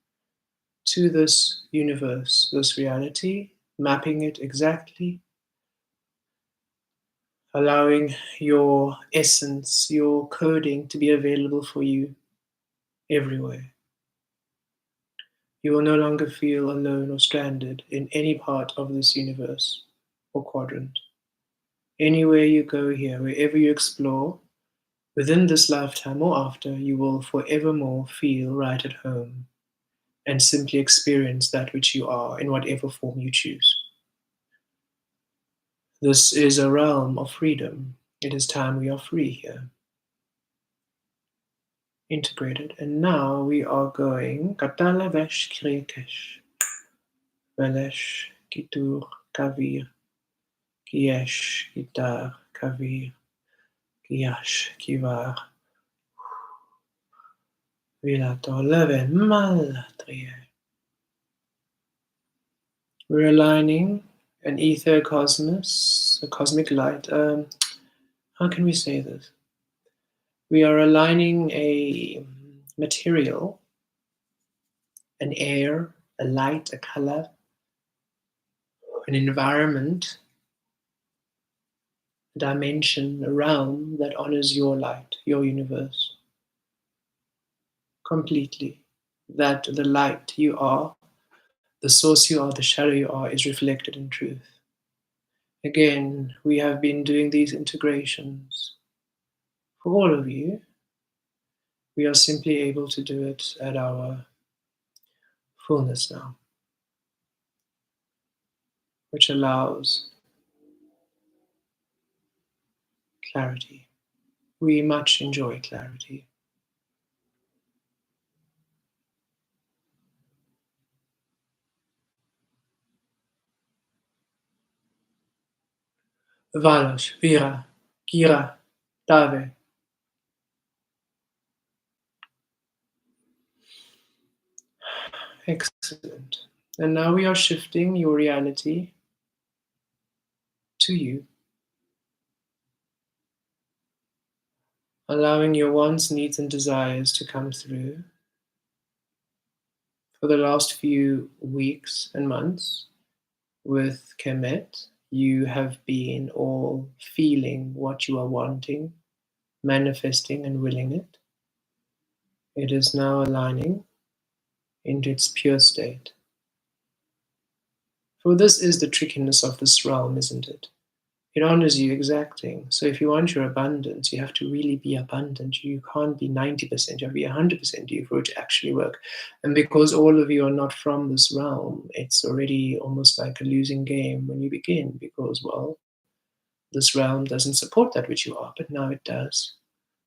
to this universe, this reality, mapping it exactly, allowing your essence, your coding to be available for you everywhere. You will no longer feel alone or stranded in any part of this universe or quadrant. Anywhere you go here, wherever you explore, within this lifetime or after, you will forevermore feel right at home and simply experience that which you are in whatever form you choose. This is a realm of freedom. It is time we are free here, integrated. And now we are going Katala Vesh Kriekesh, Velesh Kitur Kavir, Kiesh Kitar Kavir, Kiash Kivar, Vilato Leven Malatrie. We're aligning an ether cosmos, a cosmic light. How can we say this? We are aligning a material, an air, a light, a color, an environment, a dimension, a realm that honors your light, your universe, completely. That the light you are, the source you are, the shadow you are, is reflected in truth. Again, we have been doing these integrations for all of you. We are simply able to do it at our fullness now, which allows clarity. We much enjoy clarity. Valos, Vira, Kira, Tave. Excellent. And now we are shifting your reality to you, allowing your wants, needs, and desires to come through. For the last few weeks and months with Kemet, you have been all feeling what you are wanting, manifesting, and willing it. It is now aligning into its pure state. For this is the trickiness of this realm, isn't it? It honors you exacting. So if you want your abundance, you have to really be abundant. You can't be 90%, you have to be 100% you for it to actually work. And because all of you are not from this realm, it's already almost like a losing game when you begin, because, well, this realm doesn't support that which you are, but now it does.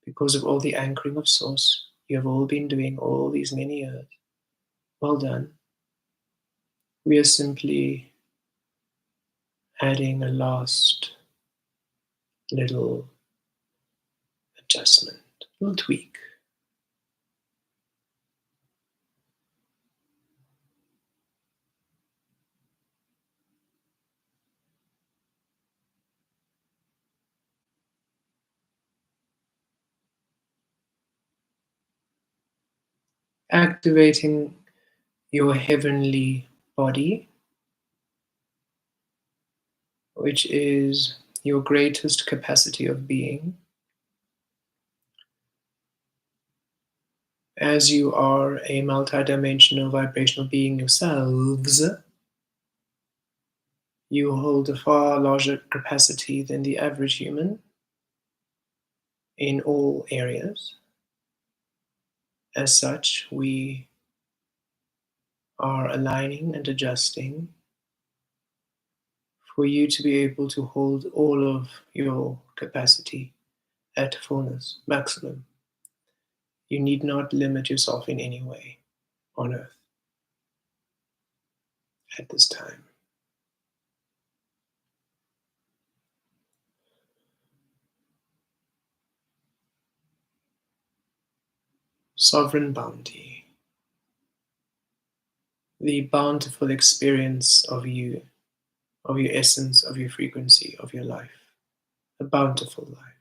Because of all the anchoring of source you have all been doing all these many years. Well done. We are simply adding a last little adjustment, little tweak. activating your heavenly body, which is your greatest capacity of being. As you are a multidimensional vibrational being yourselves, you hold a far larger capacity than the average human in all areas. As such, we are aligning and adjusting for you to be able to hold all of your capacity at fullness, maximum. You need not limit yourself in any way on earth at this time. Sovereign bounty, the bountiful experience of you, of your essence, of your frequency, of your life, a bountiful life,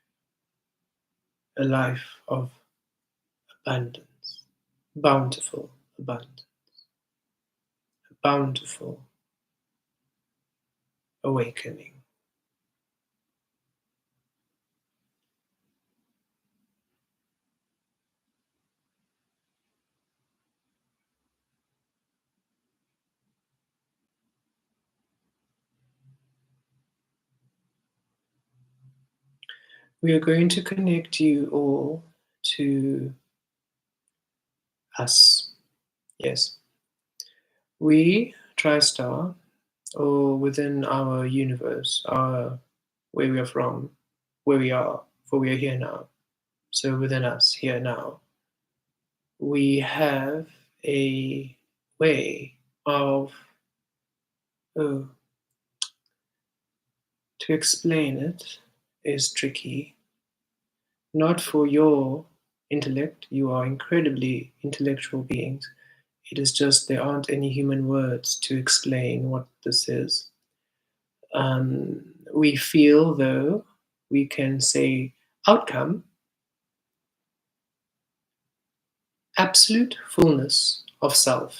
a life of abundance, bountiful abundance, a bountiful awakening. We are going to connect you all to us. Yes. We, TriStar, or within our universe, our where we are from, where we are, for we are here now. So within us, here now, we have a way of, oh, to explain it is tricky. Not for your intellect, you are incredibly intellectual beings. It is just there aren't any human words to explain what this is. We feel, though, we can say outcome, absolute fullness of self,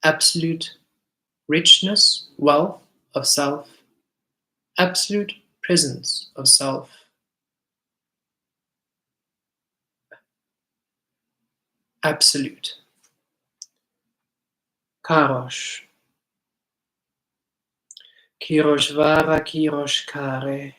absolute richness, wealth of self, absolute presence of self, absolute. Karosh. Kirosh vara, kirosh kare.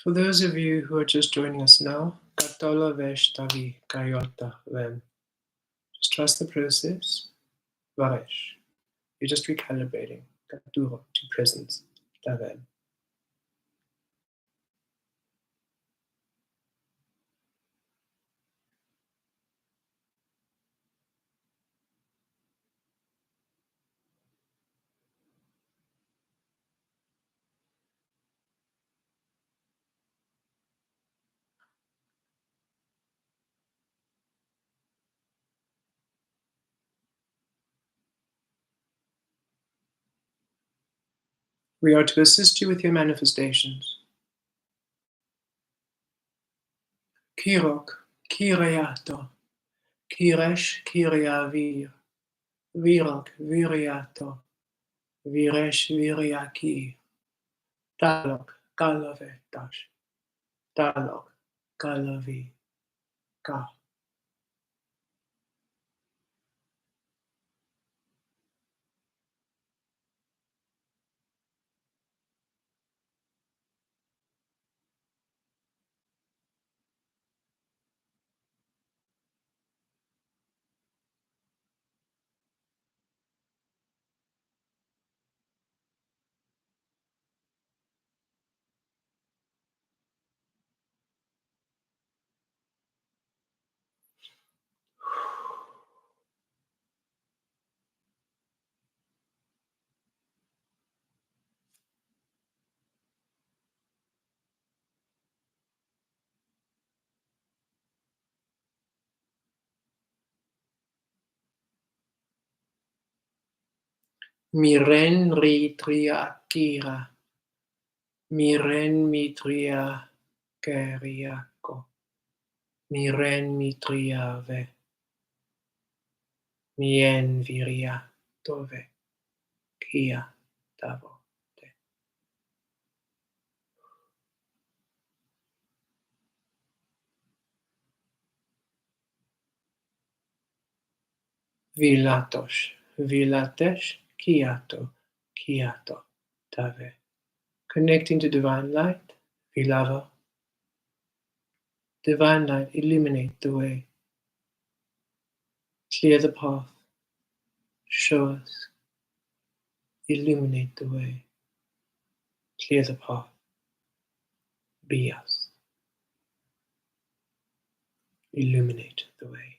For those of you who are just joining us now, Katola vesh tavi kayota vem. Just trust the process. Varesh. You're just recalibrating. Katuro to presence. Tavem. We are to assist you with your manifestations. Kirok, Kiriato, Kiresh, Kiriavir, Virok, Viriato, Viresh, Viriaki, Talok, Kalavetash, Talok, Kalavi, Ka. Miren ritria akira. Miren mitria keriako. Miren mitria ve. Mien viria dove. Kia davo te. Vilatos. Vilatesh kiato. Kiato dave. Connecting to divine light. Vilava. Divine light, illuminate the way. Clear the path. Show us. Illuminate the way. Clear the path. Be us. Illuminate the way.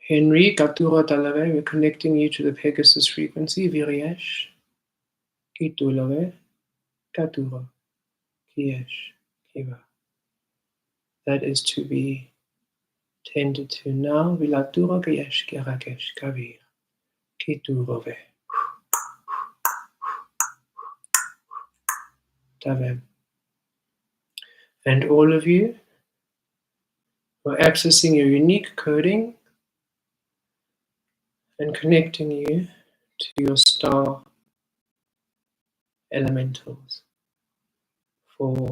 Henry, Katura Talave, we're connecting you to the Pegasus frequency. Viriesh, Kitulave, Katura, Kiesh, Kiva. That is to be tended to now. Vilatura, Kiesh, Kirakesh, Kavir, Kiturove, Tavem. And all of you are accessing your unique coding and connecting you to your star elementals for,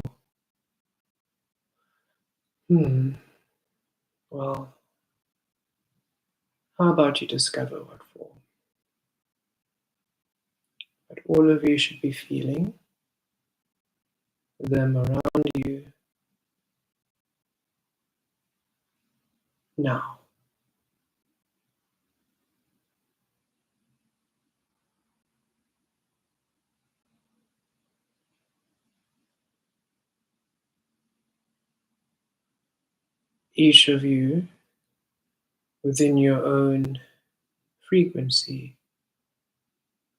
well, how about you discover what for? But all of you should be feeling them around you now. Each of you within your own frequency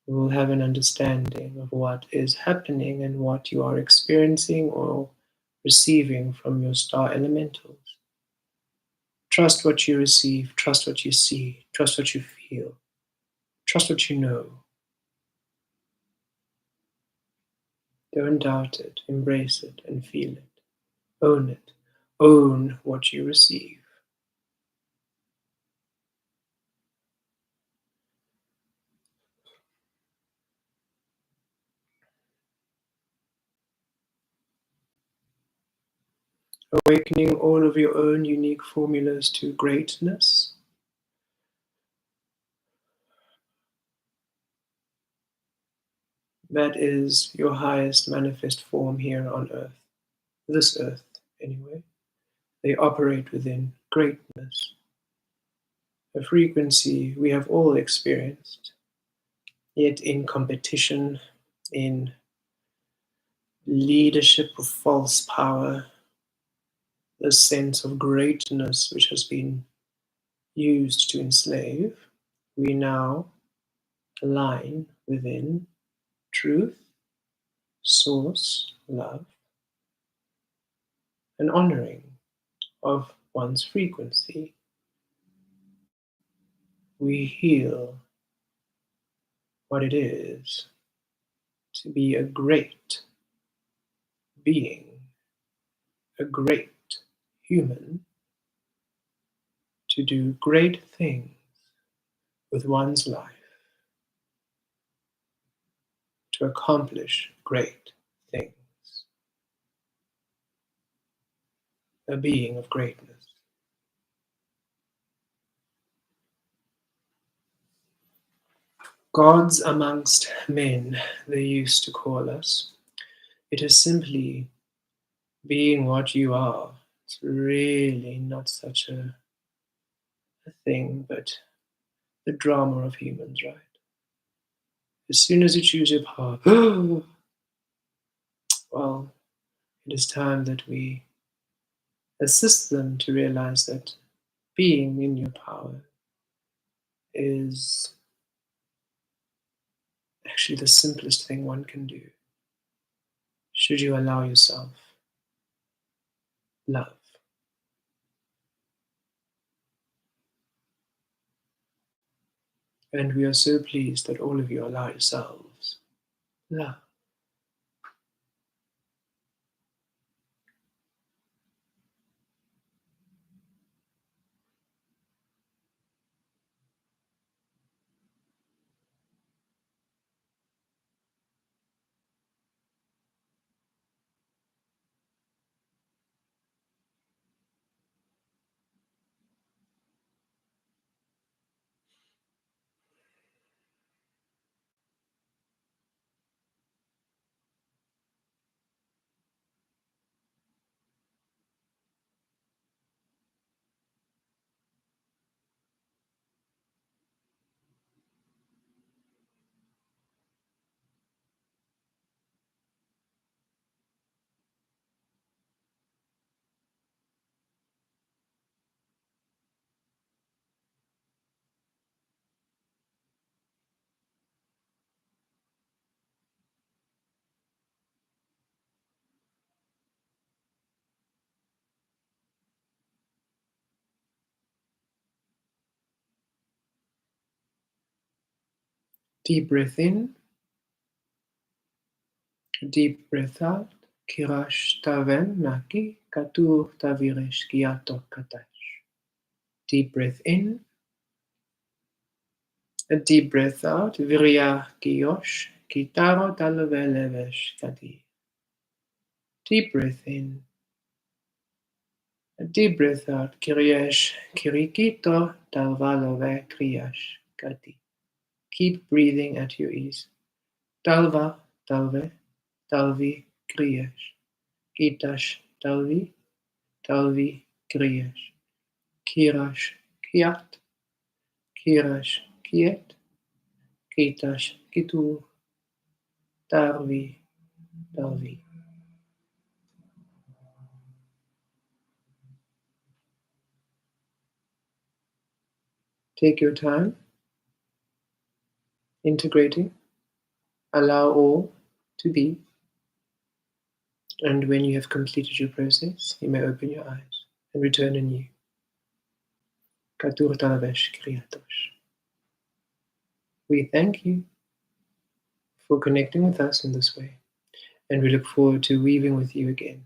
will have an understanding of what is happening and what you are experiencing or receiving from your star elementals. Trust what you receive, trust what you see, trust what you feel, trust what you know. Don't doubt it, embrace it and feel it. Own it. Own what you receive. Awakening all of your own unique formulas to greatness. That is your highest manifest form here on earth. This earth, anyway. They operate within greatness. A frequency we have all experienced, yet in competition, in leadership of false power, the sense of greatness which has been used to enslave, we now align within truth, source, love, and honoring of one's frequency. We heal what it is to be a great being, a great human, to do great things with one's life, to accomplish great things. A being of greatness. Gods amongst men, they used to call us. It is simply being what you are. It's really not such a thing, but the drama of humans, right? As soon as you choose your path, well, it is time that we assist them to realize that being in your power is actually the simplest thing one can do. should you allow yourself love. And we are so pleased that all of you allow yourselves love. Deep breath in, deep breath out. Kirash taven naki katur taviresh kiato katash. Deep breath in, a deep breath out. Virya kiyosh kitaro talavelevesh kati. Deep breath in, a deep breath out. Kiryesh kirikito talvalove kriyash kati. Keep breathing at your ease. Talva, talve, talvi, kriyash. Kitash, talvi, talvi, kriyash. Kirash, kiat, kirash, kiet. Kitash, kitur, tarvi, talvi. Take your time, integrating. Allow all to be. And when you have completed your process, you may open your eyes and return anew. Katur talvesh kriyatosh. We thank you for connecting with us in this way, and we look forward to weaving with you again.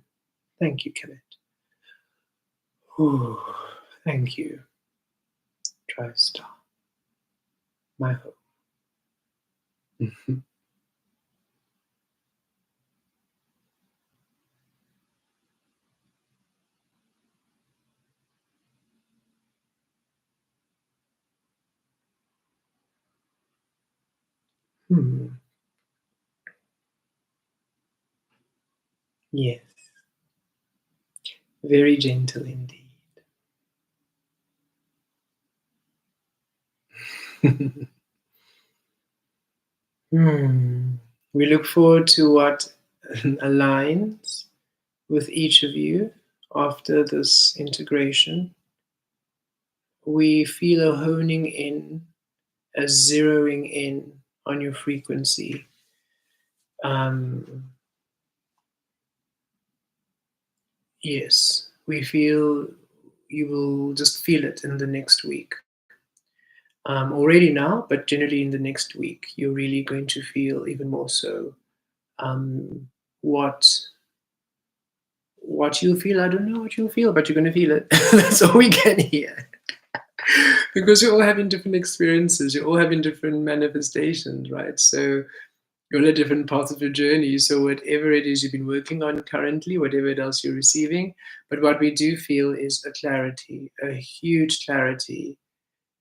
Thank you, Kemet. Ooh, thank you, TriStar, my hope. Hmm. Yes, very gentle indeed. Hmm. We look forward to what aligns with each of you after this integration. We feel a honing in, a zeroing in on your frequency. Yes, we feel you will just feel it in the next week. Already now, but generally in the next week, you're really going to feel even more so um, what you'll feel. I don't know what you'll feel, but you're going to feel it. That's all we can hear. Because you're all having different experiences, you're all having different manifestations, right? So you're on a different path of your journey. So whatever it is you've been working on currently, whatever it else you're receiving, but what we do feel is a clarity, a huge clarity,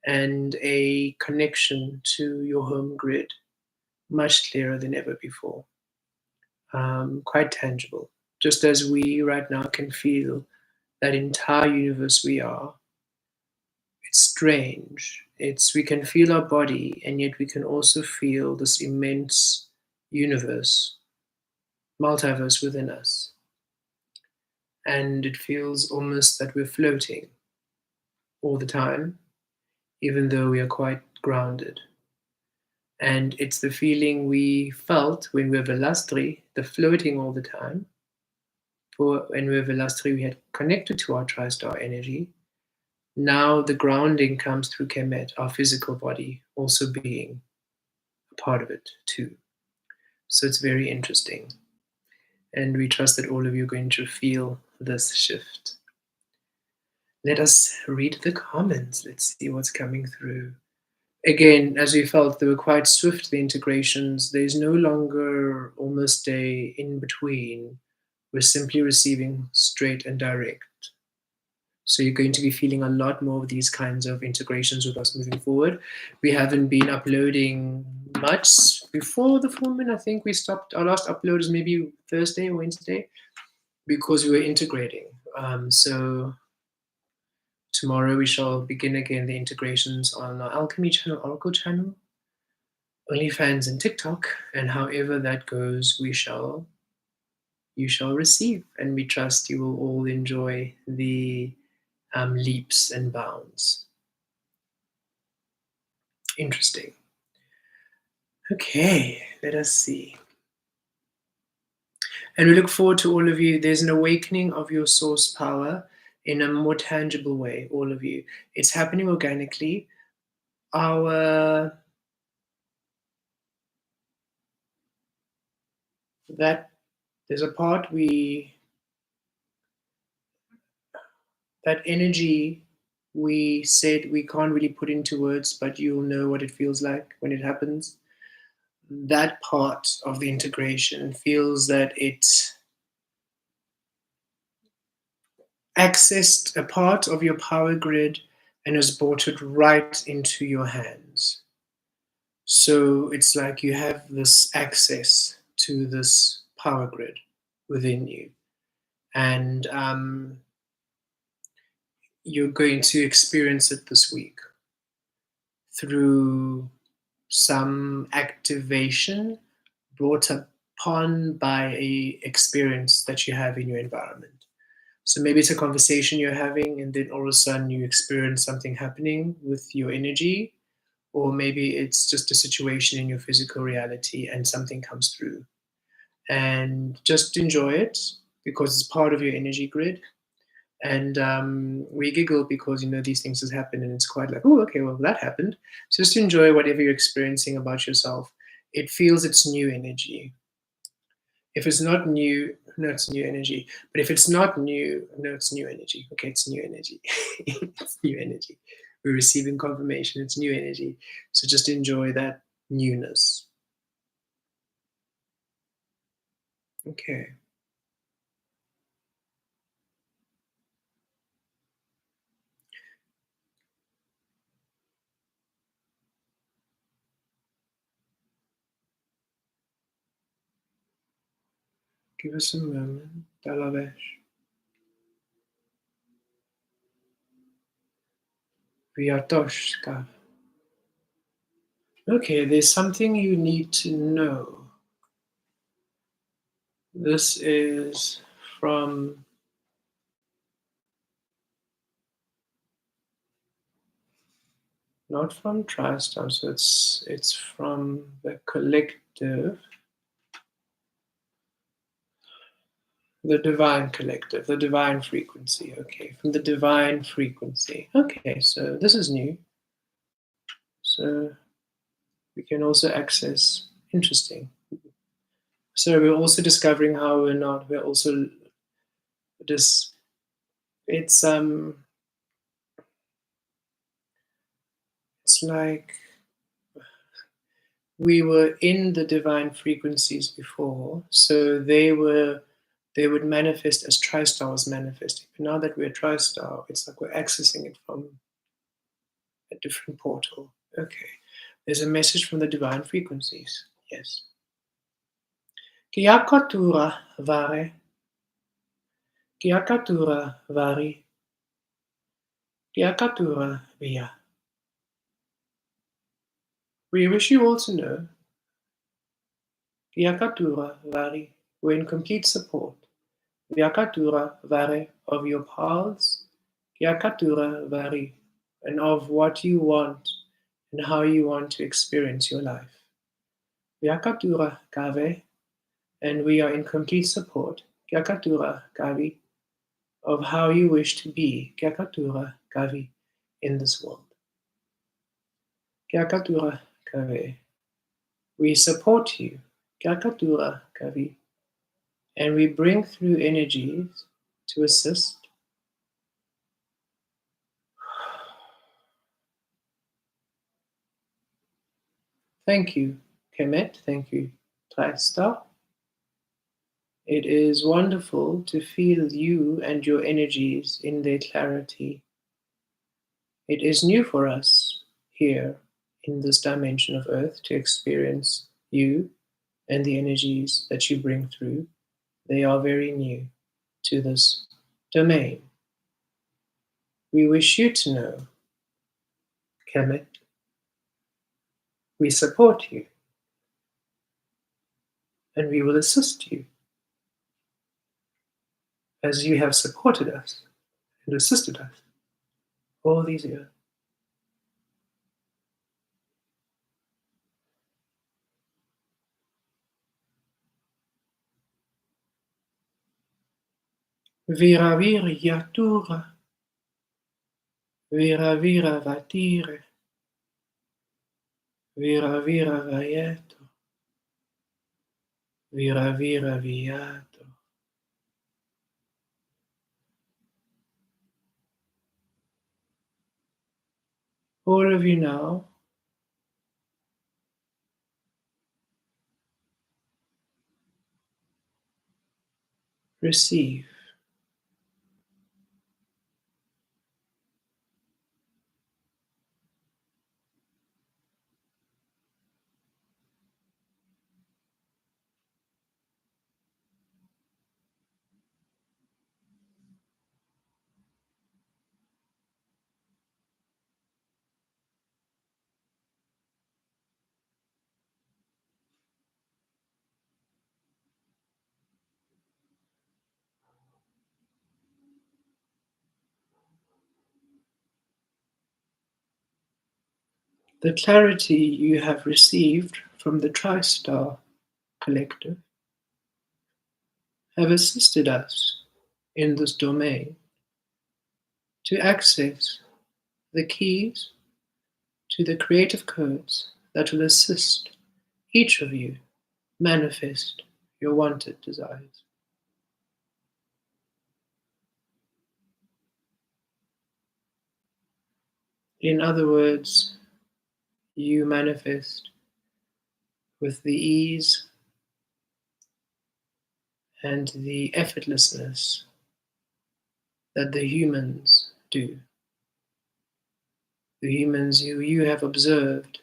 and a connection to your home grid, much clearer than ever before. Quite tangible. Just as we right now can feel that entire universe we are, it's strange. It's we can feel our body, and yet we can also feel this immense universe, multiverse within us. And it feels almost that we're floating all the time, even though we are quite grounded. And it's the feeling we felt when we were Velastri, the floating all the time. For when we were Velastri, we had connected to our TriStar energy. Now the grounding comes through Kemet, our physical body, also being a part of it too. So it's very interesting. And we trust that all of you are going to feel this shift. Let us read the comments. Let's see what's coming through. Again, as we felt, they were quite swift, the integrations. There's no longer almost a in between. We're simply receiving straight and direct. So you're going to be feeling a lot more of these kinds of integrations with us moving forward. We haven't been uploading much before the full moon. I think we stopped. Our last upload is maybe Thursday or Wednesday because we were integrating. So tomorrow we shall begin again the integrations on our Alchemy channel, Oracle channel, OnlyFans and TikTok, and however that goes, you shall receive, and we trust you will all enjoy the leaps and bounds. Interesting. Okay, let us see. And we look forward to all of you. There's an awakening of your source power in a more tangible way, all of you. It's happening organically. Our that there's a part that energy we said we can't really put into words, but you'll know what it feels like when it happens. That part of the integration feels that it accessed a part of your power grid and has brought it right into your hands. So it's like you have this access to this power grid within you. And you're going to experience it this week through some activation brought upon by a experience that you have in your environment. So maybe it's a conversation you're having, and then all of a sudden you experience something happening with your energy, or maybe it's just a situation in your physical reality and something comes through. And just enjoy it because it's part of your energy grid. And we giggle because these things has happened, and it's quite like, oh, okay, well, that happened. So just enjoy whatever you're experiencing about yourself. It feels it's new energy. If it's not new, no, it's new energy. But if it's not new, no, it's new energy. Okay, it's new energy. It's new energy. We're receiving confirmation. It's new energy. So just enjoy that newness. Okay. Give us a moment. Dalavesh. Vyatoshka. Okay, there's something you need to know. This is from not from TriStar, so it's from the collective, the divine collective, the divine frequency. Okay, from the divine frequency. Okay, so this is new. So we can also access. Interesting. So we're also discovering how we're also this. It's like we were in the divine frequencies before, so they would manifest as TriStar was manifesting. But now that we're TriStar, it's like we're accessing it from a different portal. Okay. There's a message from the divine frequencies. Yes. Kiakatura vare. Kiakatura vari. Kiakatura via. We wish you all to know. Kiakatura vari. We're in complete support. Kiakatura vare of your paths. Kiakatura vari. And of what you want and how you want to experience your life. Vyakatura Kave, and we are in complete support, Kyakatura Kavi, of how you wish to be, Kyakatura Kavi, in this world. Kyakatura Kave. We support you, Kyakatura Kavi, and we bring through energies to assist. Thank you, Kemet. Thank you, Tristar. It is wonderful to feel you and your energies in their clarity. It is new for us here in this dimension of Earth to experience you and the energies that you bring through. They are very new to this domain. We wish you to know, Kemet, we support you and we will assist you as you have supported us and assisted us all these years. Viravir yatura, viravira vatire, viravira vaieto, viravira viato. All of you now, receive. The clarity you have received from the TriStar Collective have assisted us in this domain to access the keys to the creative codes that will assist each of you manifest your wanted desires. In other words, you manifest with the ease and the effortlessness that the humans do. The humans who you have observed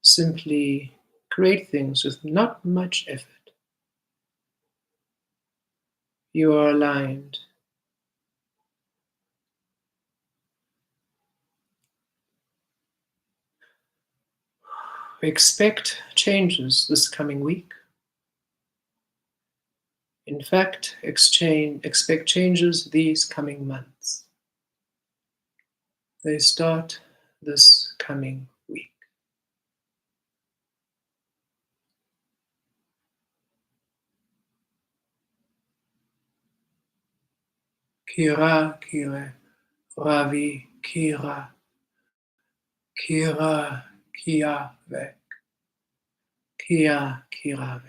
simply create things with not much effort. You are aligned. Expect changes this coming week. In fact, expect changes these coming months. They start this coming week. Kira, kire, ravi, kira, kira, kiave, kia, kirave.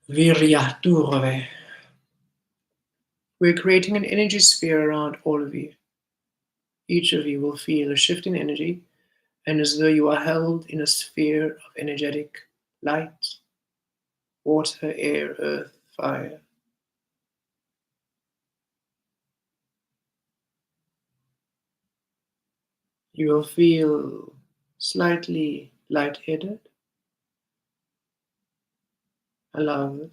Viryaturve. We're creating an energy sphere around all of you. Each of you will feel a shift in energy, and as though you are held in a sphere of energetic light, water, air, earth, fire. You will feel slightly lightheaded. Allow this.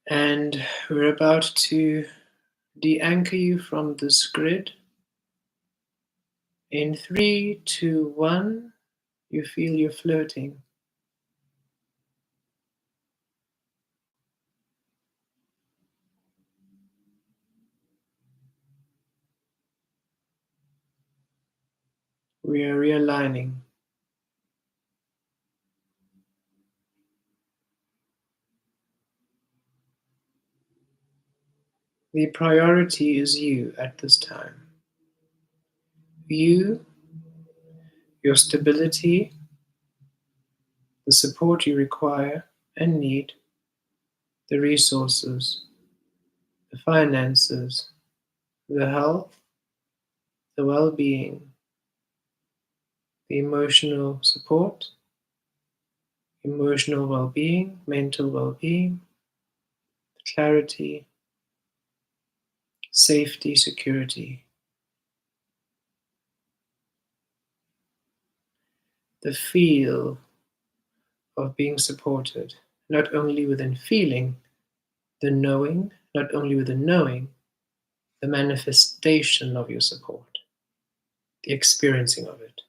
And we're about to de-anchor you from this grid. In 3, 2, 1, you feel you're floating. We are realigning. The priority is you at this time. You, your stability, the support you require and need, the resources, the finances, the health, the well-being, the emotional support, emotional well-being, mental well-being, clarity, safety, security, the feel of being supported, not only within feeling, the knowing, not only within knowing, the manifestation of your support, the experiencing of it.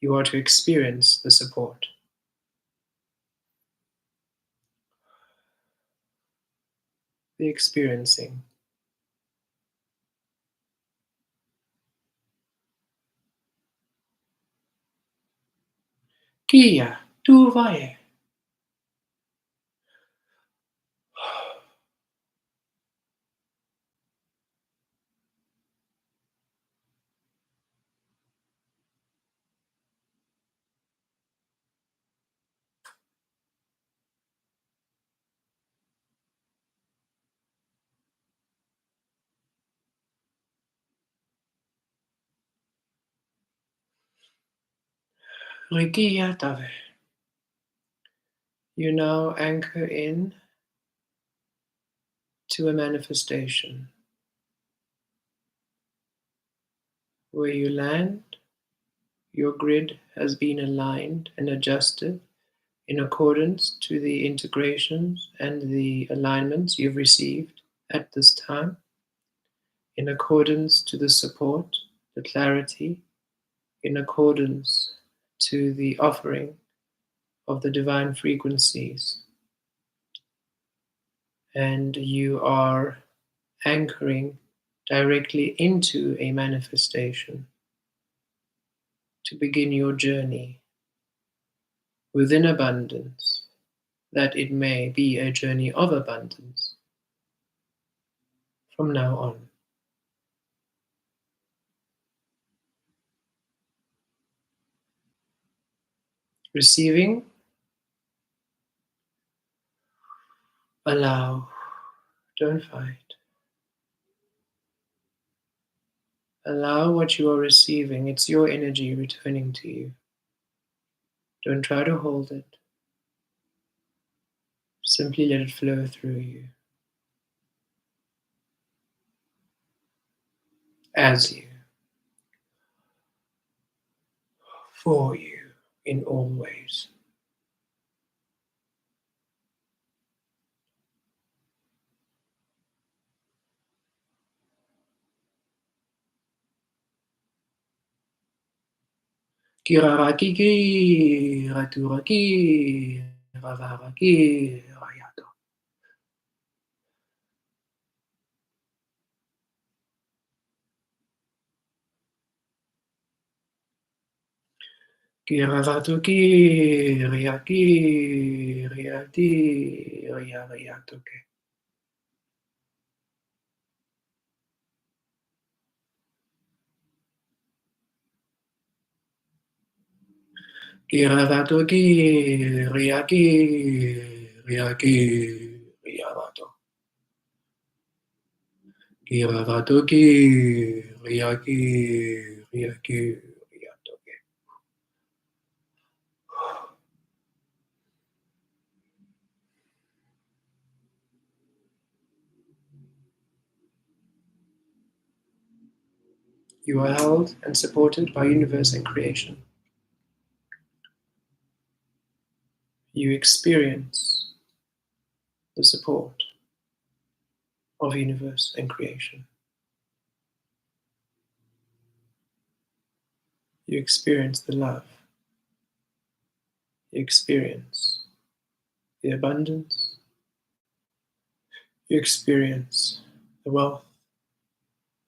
You are to experience the support. The experiencing. Kia, tu vai. Rikia tave. You now anchor in to a manifestation. Where you land, your grid has been aligned and adjusted in accordance to the integrations and the alignments you've received at this time, in accordance to the support, the clarity, in accordance to the offering of the divine frequencies. And you are anchoring directly into a manifestation to begin your journey within abundance, that it may be a journey of abundance from now on. Receiving, allow, don't fight. Allow what you are receiving, it's your energy returning to you. Don't try to hold it. Simply let it flow through you. As you. For you. In all ways. Kiraraki, raturaki, ravaraki, rayato. Kiravatuki, riaki, riati, riariatoke. Kiravatuki, riaki, riaki, riavato. Kiravatuki, riaki, riaki, riatoke. You are held and supported by universe and creation. You experience the support of universe and creation. You experience the love. You experience the abundance. You experience the wealth,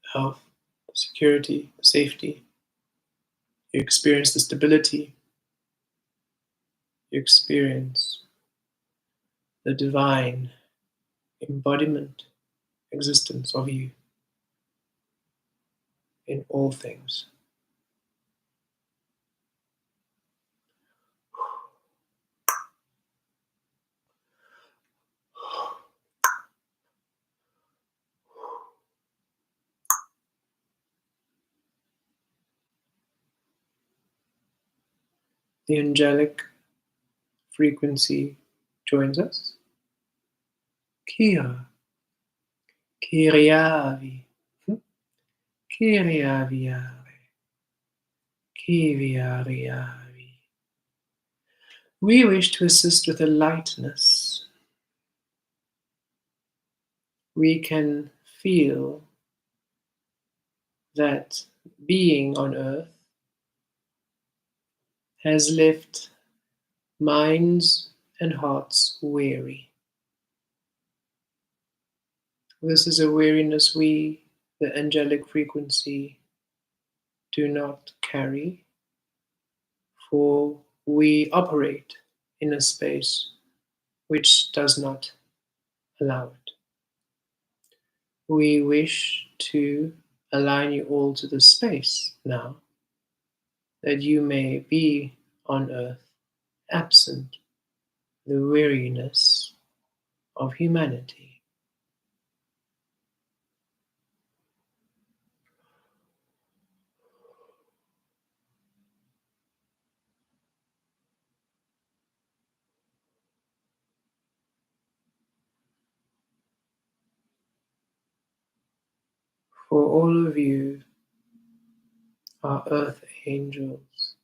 the health, the security, the safety. You experience the stability. You experience the divine embodiment, existence of you in all things. The angelic frequency joins us. Kira, Kiriavi, Kiriaviare, Kiviariavi. We wish to assist with a lightness. We can feel that being on earth has left minds and hearts weary. This is a weariness we, the angelic frequency, do not carry, for we operate in a space which does not allow it. We wish to align you all to the space now, that you may be on earth absent the weariness of humanity. For all of you are earth angels,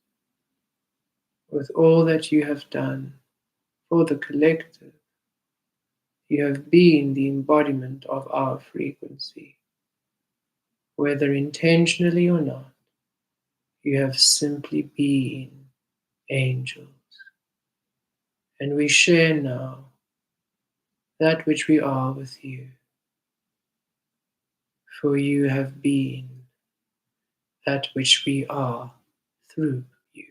with all that you have done for the collective. You have been the embodiment of our frequency. Whether intentionally or not, you have simply been angels. And we share now that which we are with you, for you have been that which we are through you.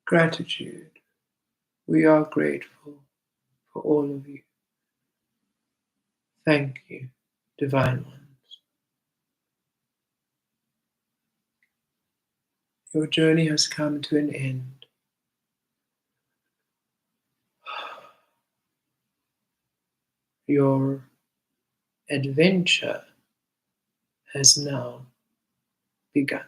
Gratitude. We are grateful for all of you. Thank you, Divine Ones. Your journey has come to an end. Your adventure has now begun.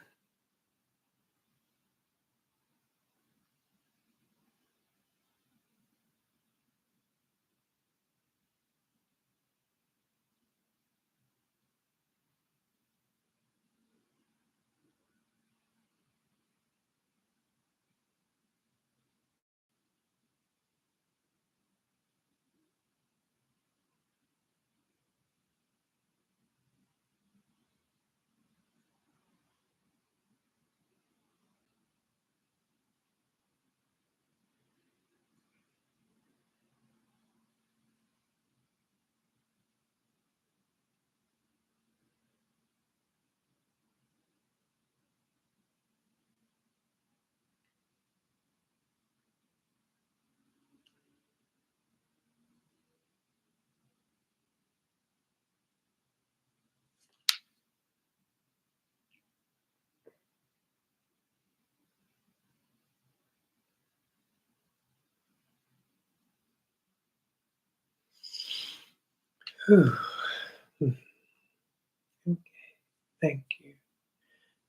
Okay. Thank you.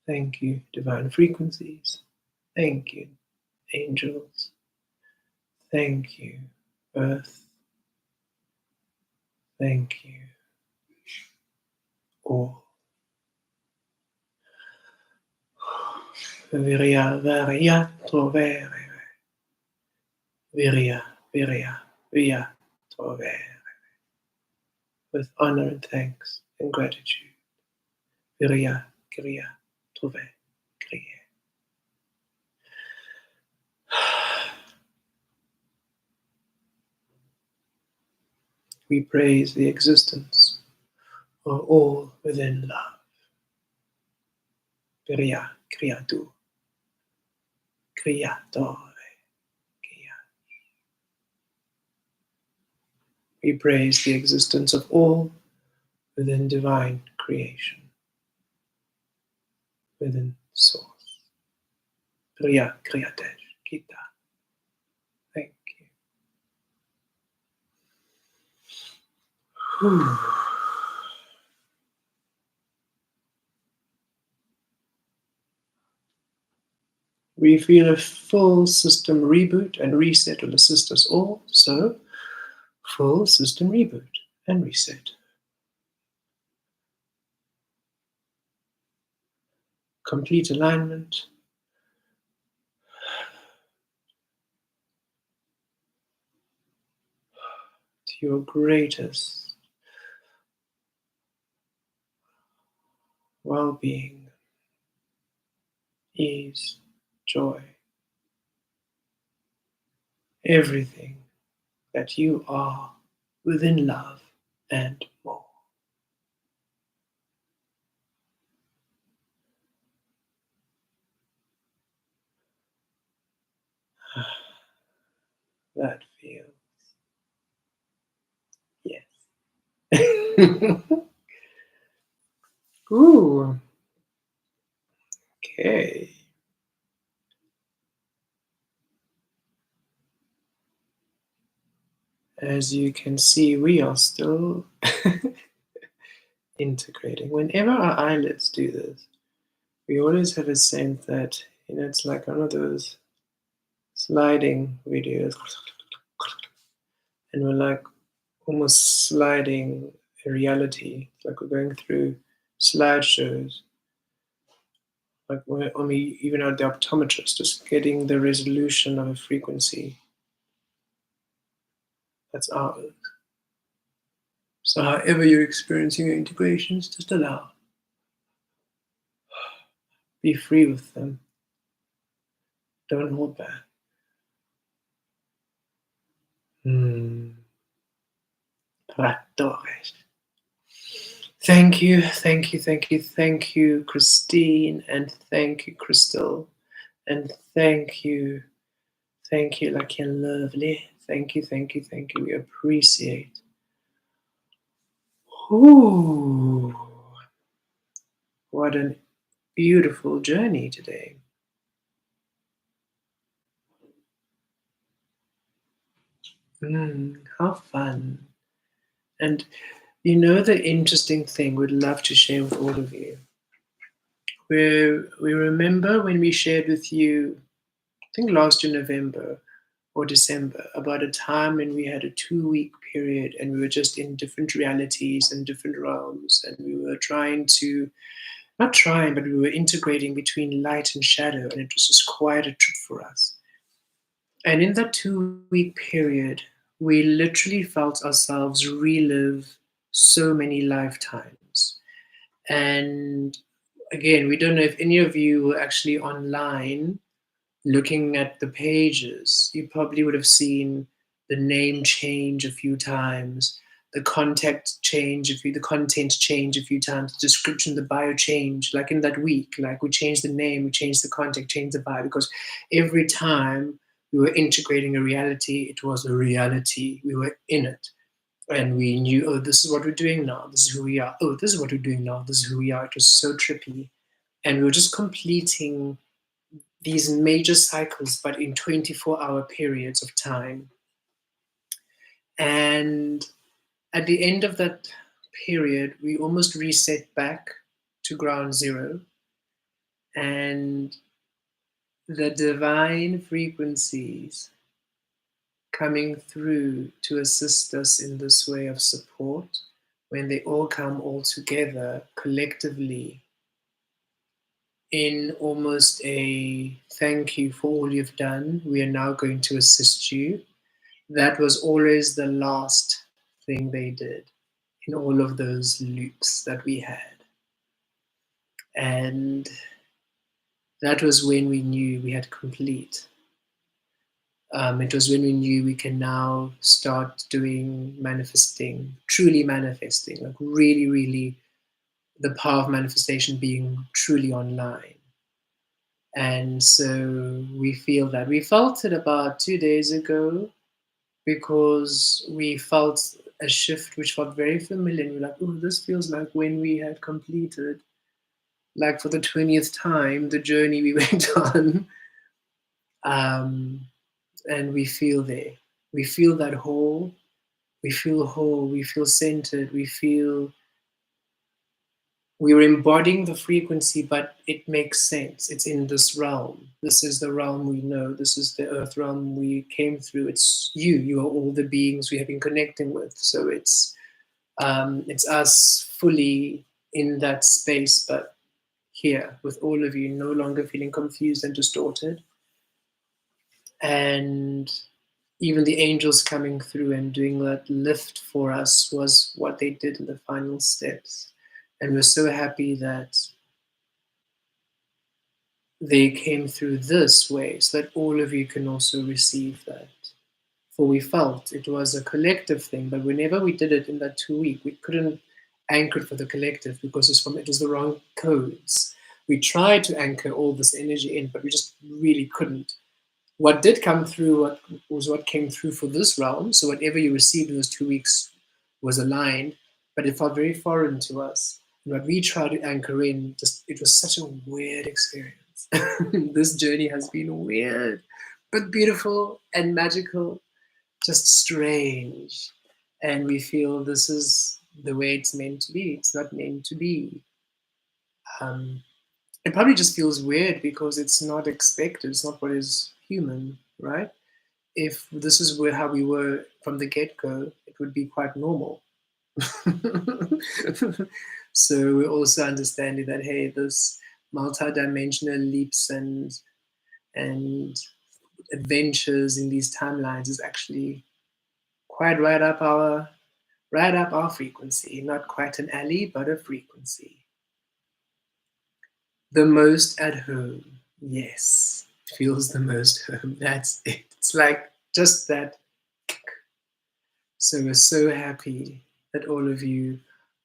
Thank you, divine frequencies. Thank you, angels. Thank you, Earth, thank you. All. Viria, varia, trovere. Viria, viria, via, trovere. With honor and thanks and gratitude. Viria, kiria, trove, kriye. We praise the existence of all within love. Viria, kriatu, kriatore, kia. We praise the existence of all within divine creation, within source. Kriya, kriyatesh, kita. Thank you. We feel a full system reboot and reset will assist us all. So, full system reboot and reset. Complete alignment. To your greatest well-being, ease, joy, everything that you are within love and more. That feels, yes. Ooh, okay. As you can see, we are still integrating. Whenever our eyelids do this, we always have a sense that, it's like one of those sliding videos. And we're like almost sliding a reality. It's like we're going through slideshows. Like when we even at the optometrist, just getting the resolution of a frequency that's ours. So however you're experiencing your integrations, just allow. Be free with them. Don't hold back. Thank you, thank you, thank you, thank you, Christine, and thank you, Crystal, and thank you, Lucky and Lovely. Thank you, thank you, thank you. We appreciate. Ooh, what a beautiful journey today. How fun. And the interesting thing we'd love to share with all of you. We remember when we shared with you, I think last year, November or December, about a time when we had a 2-week period and we were just in different realities and different realms, and we were not trying, but we were integrating between light and shadow, and it was just quite a trip for us. And in that 2-week period, we literally felt ourselves relive so many lifetimes. And again, we don't know if any of you were actually online looking at the pages. You probably would have seen the name change a few times, the content change a few times, the description, the bio change, like in that week. Like we changed the name, we changed the contact, changed the bio, because every time we were integrating a reality, it was a reality. We were in it. And we knew, oh, this is what we're doing now. This is who we are. Oh, this is what we're doing now. This is who we are. It was so trippy. And we were just completing these major cycles, but in 24-hour periods of time. And at the end of that period, we almost reset back to ground zero. And the divine frequencies coming through to assist us in this way of support, when they all come all together collectively in almost a thank you for all you've done. We are now going to assist you. That was always the last thing they did in all of those loops that we had. And that was when we knew we had complete. It was when we knew we can now start doing manifesting, truly manifesting, like really, really the power of manifestation being truly online. And so we feel that. We felt it about 2 days ago because we felt a shift which felt very familiar. And we're like, oh, this feels like when we had completed, like for the 20th time, the journey we went on. And we feel there. We feel that whole. We feel whole. We feel centered. We feel we're embodying the frequency, but it makes sense. It's in this realm. This is the realm we know. This is the earth realm we came through. It's you. You are all the beings we have been connecting with. So it's us fully in that space, but here with all of you, no longer feeling confused and distorted. And even the angels coming through and doing that lift for us was what they did in the final steps. And we're so happy that they came through this way so that all of you can also receive that. For we felt it was a collective thing, but whenever we did it in that 2 week, we couldn't anchor it for the collective because it was the wrong codes. We tried to anchor all this energy in, but we just really couldn't. What did come through was what came through for this realm. So whatever you received in those 2 weeks was aligned, but it felt very foreign to us. And what we tried to anchor in, just it was such a weird experience. This journey has been weird, but beautiful and magical, just strange. And we feel this is the way it's meant to be. It's not meant to be. It probably just feels weird because it's not expected. It's not what is human, right? If this is how we were from the get-go, it would be quite normal. So we're also understanding that, hey, this multi-dimensional leaps and adventures in these timelines is actually quite right up our frequency. Not quite an alley, but a frequency. The most at home. Yes, it feels the most home. That's it. It's like just that. So we're so happy that all of you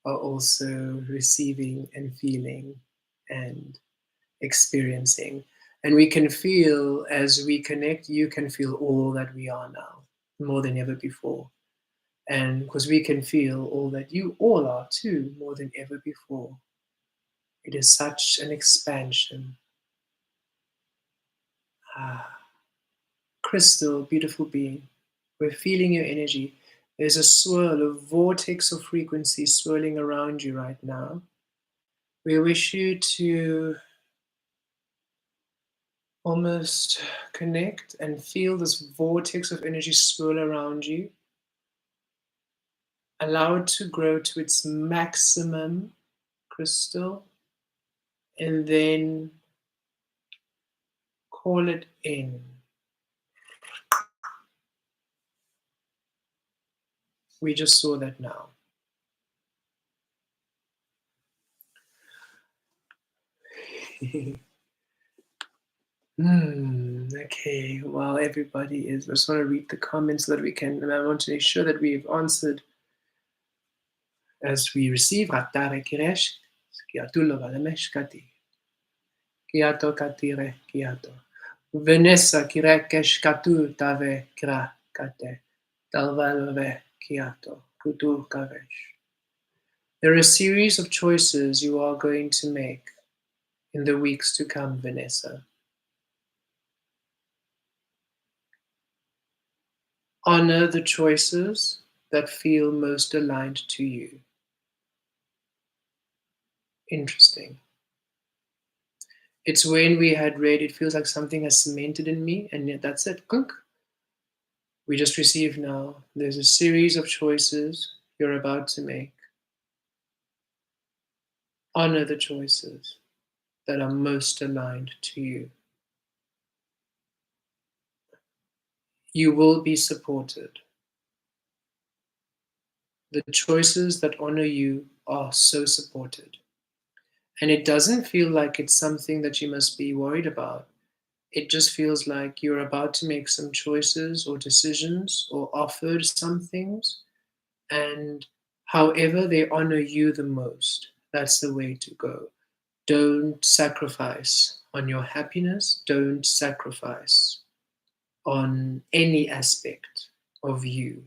are also receiving and feeling and experiencing. And we can feel as we connect, you can feel all that we are now, more than ever before. And because we can feel all that you all are too, more than ever before. It is such an expansion. Ah, Crystal, beautiful being, we're feeling your energy. There's a swirl, a vortex of frequency swirling around you right now. We wish you to almost connect and feel this vortex of energy swirl around you. Allow it to grow to its maximum, Crystal, and then call it in. We just saw that now. Okay, while everybody is, I just want to read the comments so that we can, and I want to make sure that we've answered as we receive. Ratare kiresh, kiatulo valemeshkati, kiato katire, kiato. Vanessa kirekesh katu tave kra kate, talvalve kiato, kutu kavesh. There are a series of choices you are going to make in the weeks to come, Vanessa. Honor the choices that feel most aligned to you. Interesting. It's when we had read, it feels like something has cemented in me, and yet that's it. Clunk. We just receive now. There's a series of choices you're about to make. Honor the choices that are most aligned to you. You will be supported. The choices that honor you are so supported. And it doesn't feel like it's something that you must be worried about. It just feels like you're about to make some choices or decisions or offered some things. And however they honor you the most, that's the way to go. Don't sacrifice on your happiness. Don't sacrifice on any aspect of you.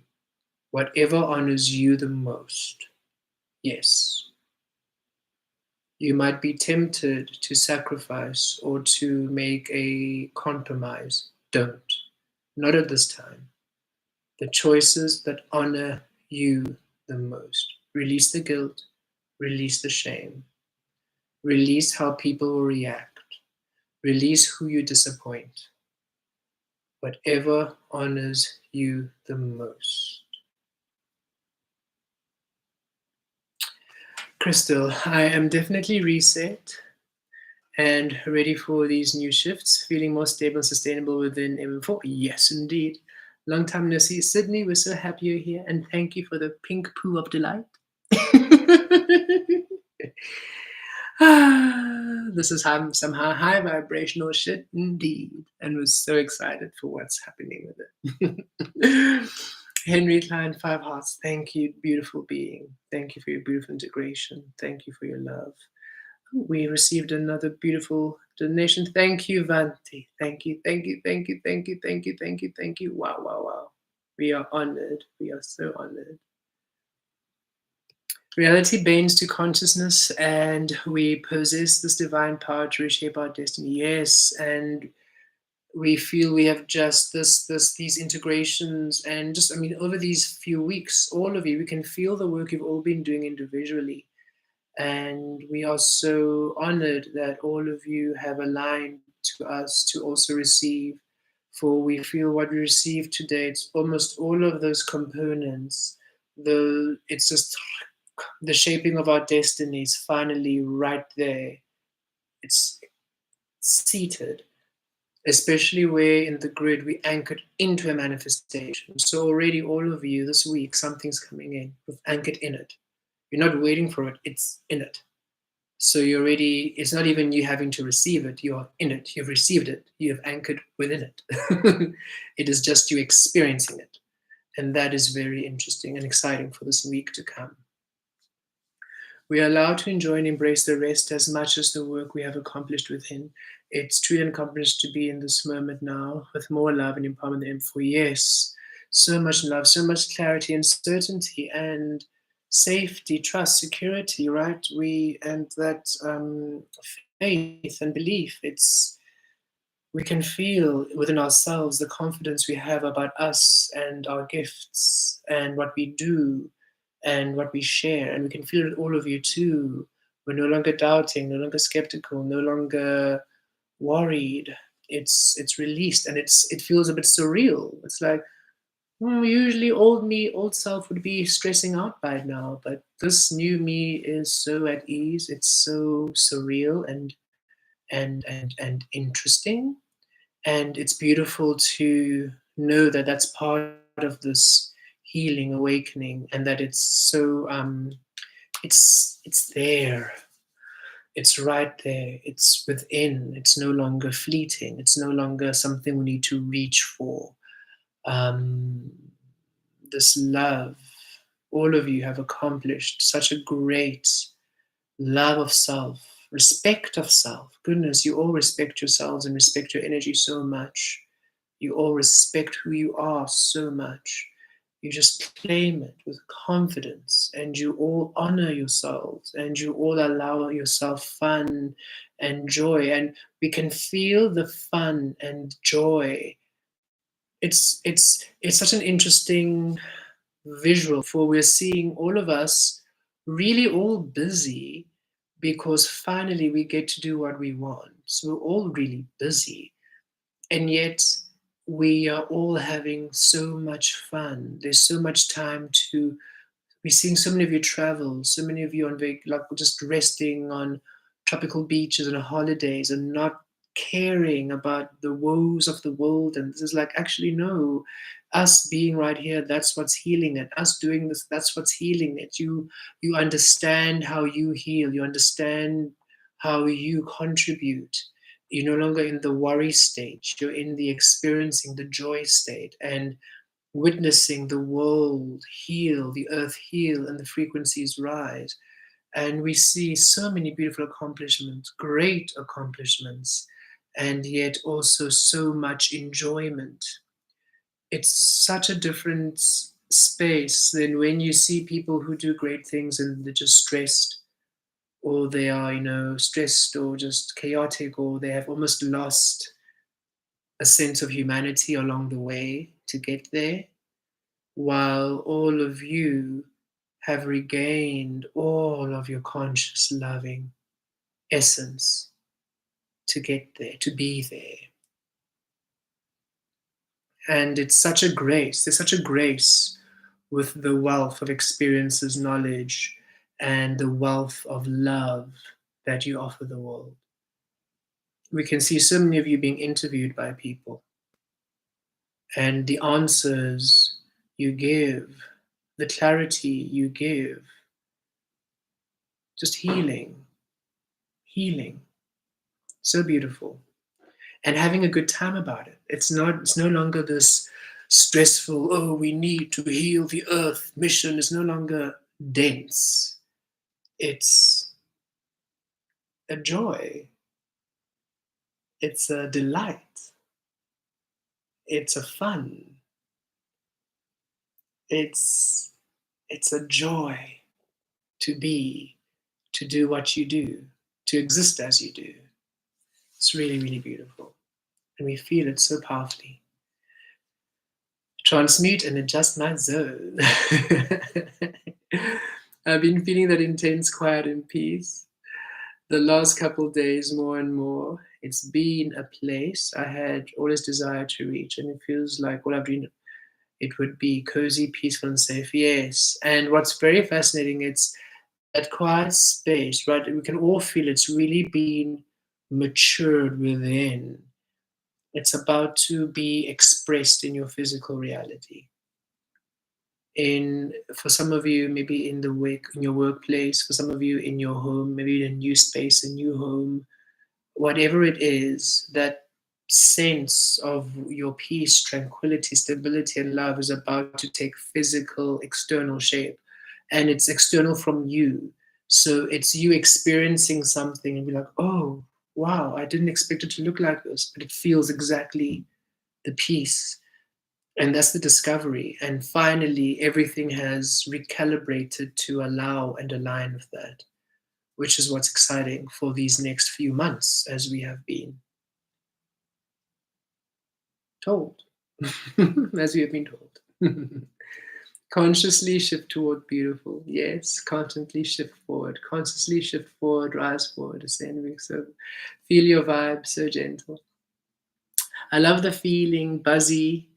Whatever honors you the most. Yes. You might be tempted to sacrifice or to make a compromise. Don't. Not at this time. The choices that honor you the most. Release the guilt. Release the shame. Release how people will react. Release who you disappoint. Whatever honors you the most. Crystal, I am definitely reset and ready for these new shifts, feeling more stable and sustainable within M4. Yes, indeed. Long time no see. Sydney, we're so happy you're here, and thank you for the pink poo of delight. This is somehow high vibrational shit indeed, and we're so excited for what's happening with it. Henry Klein, 5 hearts. Thank you, beautiful being. Thank you for your beautiful integration. Thank you for your love. We received another beautiful donation. Thank you, Vanti. Thank you, thank you, thank you, thank you, thank you, thank you, thank you. Wow, wow, wow. We are honored. We are so honored. Reality bends to consciousness, and we possess this divine power to reshape our destiny. Yes, and we feel we have just these integrations, and just over these few weeks, all of you, we can feel the work you've all been doing individually, and we are so honored that all of you have aligned to us to also receive. For we feel what we receive today, it's almost all of those components, though it's just the shaping of our destinies finally right there. It's seated, especially where in the grid we anchored into a manifestation. So already all of you this week, something's coming in. We've anchored in it. You're not waiting for it, it's in it. So you're already, it's not even you having to receive it, you're in it. You've received it, you've anchored within it. It is just you experiencing it. And that is very interesting and exciting for this week to come. We are allowed to enjoy and embrace the rest as much as the work we have accomplished within. It's truly accomplished to be in this moment now with more love and empowerment than for yes. So much love, so much clarity and certainty and safety, trust, security, right? And that faith and belief. We can feel within ourselves the confidence we have about us and our gifts and what we do and what we share. And we can feel it all of you too. We're no longer doubting, no longer skeptical, no longer worried. It's released, and it feels a bit surreal. It's like usually old me, old self would be stressing out by now, but this new me is so at ease. It's so surreal and interesting, and it's beautiful to know that that's part of this healing awakening, and that it's so it's there, it's right there, it's within, it's no longer fleeting, it's no longer something we need to reach for. um, this love, all of you have accomplished such a great love of self, respect of self. Goodness, you all respect yourselves and respect your energy so much. You all respect who you are so much. You just claim it with confidence, and you all honor yourselves, and you all allow yourself fun and joy. And we can feel the fun and joy. It's such an interesting visual, for we're seeing all of us really all busy because finally we get to do what we want. So we're all really busy, and yet we are all having so much fun. There's so much time to. We're seeing so many of you travel, so many of you on like just resting on tropical beaches and holidays and not caring about the woes of the world. And this is like, actually, no, us being right here, that's what's healing it. Us doing this, that's what's healing it. You understand how you heal, you understand how you contribute. You're no longer in the worry stage, you're in the experiencing the joy state. And witnessing the world heal, the earth heal, and the frequencies rise. And we see so many beautiful accomplishments, great accomplishments, and yet also so much enjoyment. It's such a different space than when you see people who do great things and they're just stressed, or they are, stressed or just chaotic, or they have almost lost a sense of humanity along the way to get there, while all of you have regained all of your conscious, loving essence to get there, to be there. And it's such a grace. There's such a grace with the wealth of experiences, knowledge, and the wealth of love that you offer the world. We can see so many of you being interviewed by people, and the answers you give, the clarity you give, just healing, healing. So beautiful. And having a good time about it. It's no longer this stressful, oh, we need to heal the earth mission. It's no longer dense. It's a joy. It's a delight. It's a fun. It's it's a joy to be, to do what you do, to exist as you do. It's really, really beautiful. And we feel it so powerfully. Transmute and adjust my zone. I've been feeling that intense quiet and peace the last couple of days more and more. It's been a place I had always desired to reach, and it feels like all I've dreamed it would be cozy, peaceful, and safe. Yes. And what's very fascinating, it's that quiet space, right? We can all feel it's really been matured within. It's about to be expressed in your physical reality. In For some of you, maybe in the work, in your workplace, for some of you in your home, maybe in a new space, a new home, whatever it is, that sense of your peace, tranquility, stability, and love is about to take physical, external shape. And it's external from you. So it's you experiencing something and be like, oh, wow, I didn't expect it to look like this, but it feels exactly the peace. And that's the discovery. And finally, everything has recalibrated to allow and align with that, which is what's exciting for these next few months, as we have been told, as we have been told. Consciously shift toward beautiful. Yes, constantly shift forward. Consciously shift forward, rise forward, ascending. So feel your vibe, so gentle. I love the feeling, buzzy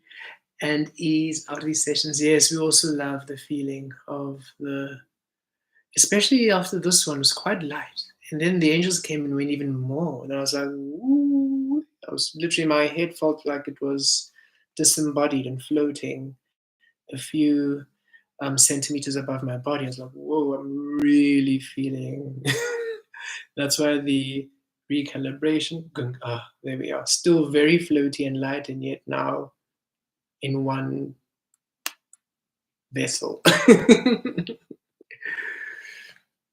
and ease out of these sessions. Yes, we also love the feeling of especially after this one, was quite light. And then the angels came and went even more. And I was like, ooh. I was literally, my head felt like it was disembodied and floating a few centimeters above my body. I was like, whoa, I'm really feeling. That's why the recalibration, there we are. Still very floaty and light, and yet now in one vessel.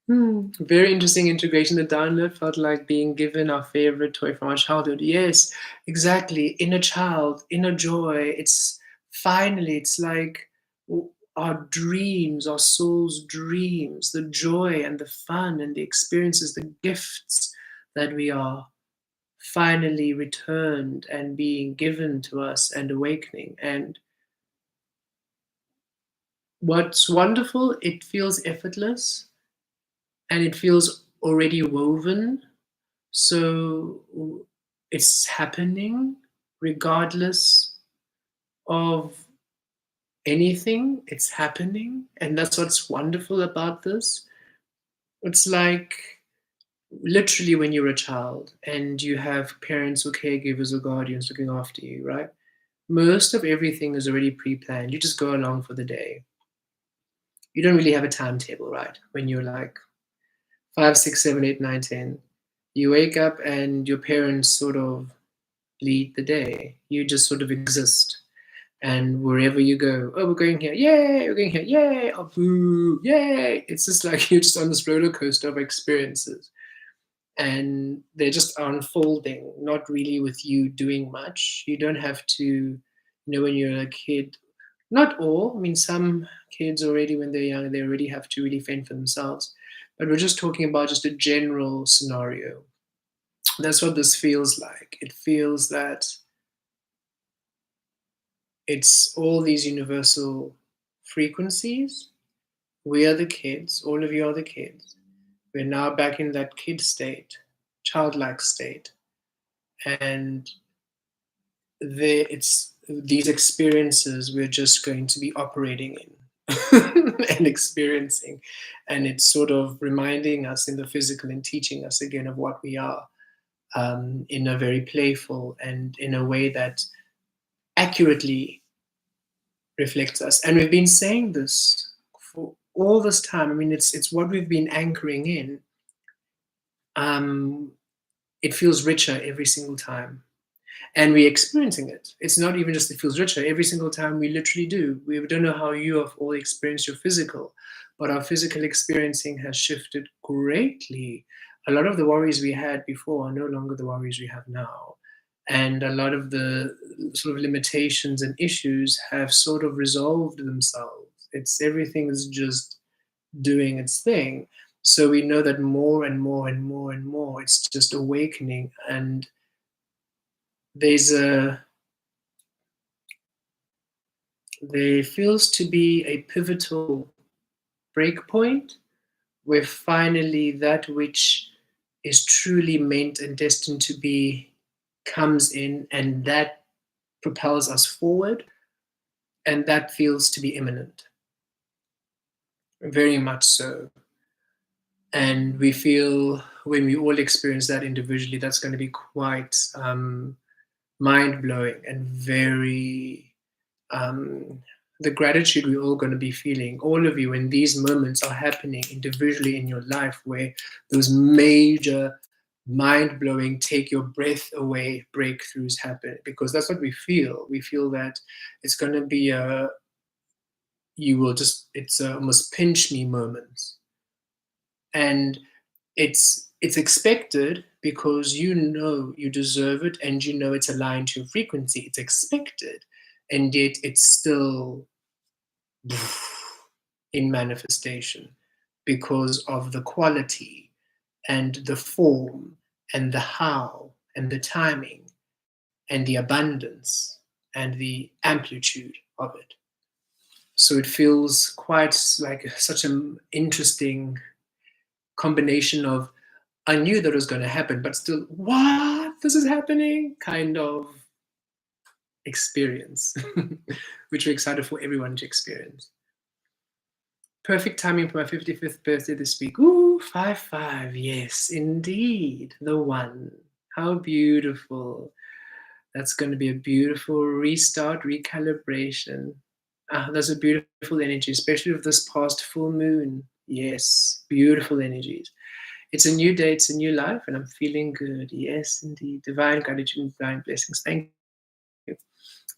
Very interesting integration. The download felt like being given our favorite toy from our childhood. Yes, exactly. Inner child, inner joy. It's finally, it's like our dreams, our soul's dreams, the joy and the fun and the experiences, the gifts that we are finally returned and being given to us and awakening. And what's wonderful, it feels effortless and it feels already woven. So it's happening regardless. of anything. It's happening, and that's what's wonderful about this. It's like literally when you're a child and you have parents or caregivers or guardians looking after you, right? Most of everything is already pre-planned. You just go along for the day. You don't really have a timetable, right? When you're like 5, 6, 7, 8, 9, 10, you wake up and your parents sort of lead the day. You just sort of exist. And wherever you go, oh, we're going here, yay, we're going here, yay, oh, boo, yay. It's just like you're just on this roller coaster of experiences. And they're just unfolding, not really with you doing much. You don't have to, when you're a kid, not all, I mean, some kids already, when they're young, they already have to really fend for themselves. But we're just talking about just a general scenario. That's what this feels like. It feels that it's all these universal frequencies. We are the kids, all of you are the kids. We're now back in that kid state, childlike state. And it's these experiences we're just going to be operating in and experiencing. And it's sort of reminding us in the physical and teaching us again of what we are, in a very playful and in a way that accurately reflects us. And we've been saying this for all this time. I mean, it's what we've been anchoring in. It feels richer every single time. And we're experiencing it. It's not even just it feels richer. Every single time we literally do. We don't know how you have all experienced your physical, but our physical experiencing has shifted greatly. A lot of the worries we had before are no longer the worries we have now. And a lot of the sort of limitations and issues have sort of resolved themselves. It's everything is just doing its thing. So we know that more and more and more and more, it's just awakening. And there's there feels to be a pivotal breakpoint where finally that which is truly meant and destined to be comes in, and that propels us forward, and that feels to be imminent, very much so. And we feel when we all experience that individually, that's going to be quite mind-blowing and very the gratitude we're all going to be feeling, all of you, when these moments are happening individually in your life, where those major, mind-blowing, take your breath away breakthroughs happen, because that's what we feel. We feel that it's going to be it's a almost pinch me moments, and it's expected because you know you deserve it and you know it's aligned to your frequency. It's expected, and yet it's still in manifestation because of the quality and the form and the how and the timing and the abundance and the amplitude of it. So it feels quite like such an interesting combination of, I knew that was going to happen, but still, what? This is happening? Kind of experience, which we're excited for everyone to experience. Perfect timing for my 55th birthday this week. Ooh, 5-5. Yes, indeed. The one. How beautiful. That's going to be a beautiful restart, recalibration. Those are beautiful energy, especially with this past full moon. Yes, beautiful energies. It's a new day, it's a new life, and I'm feeling good. Yes, indeed. Divine gratitude and divine blessings. Thank you.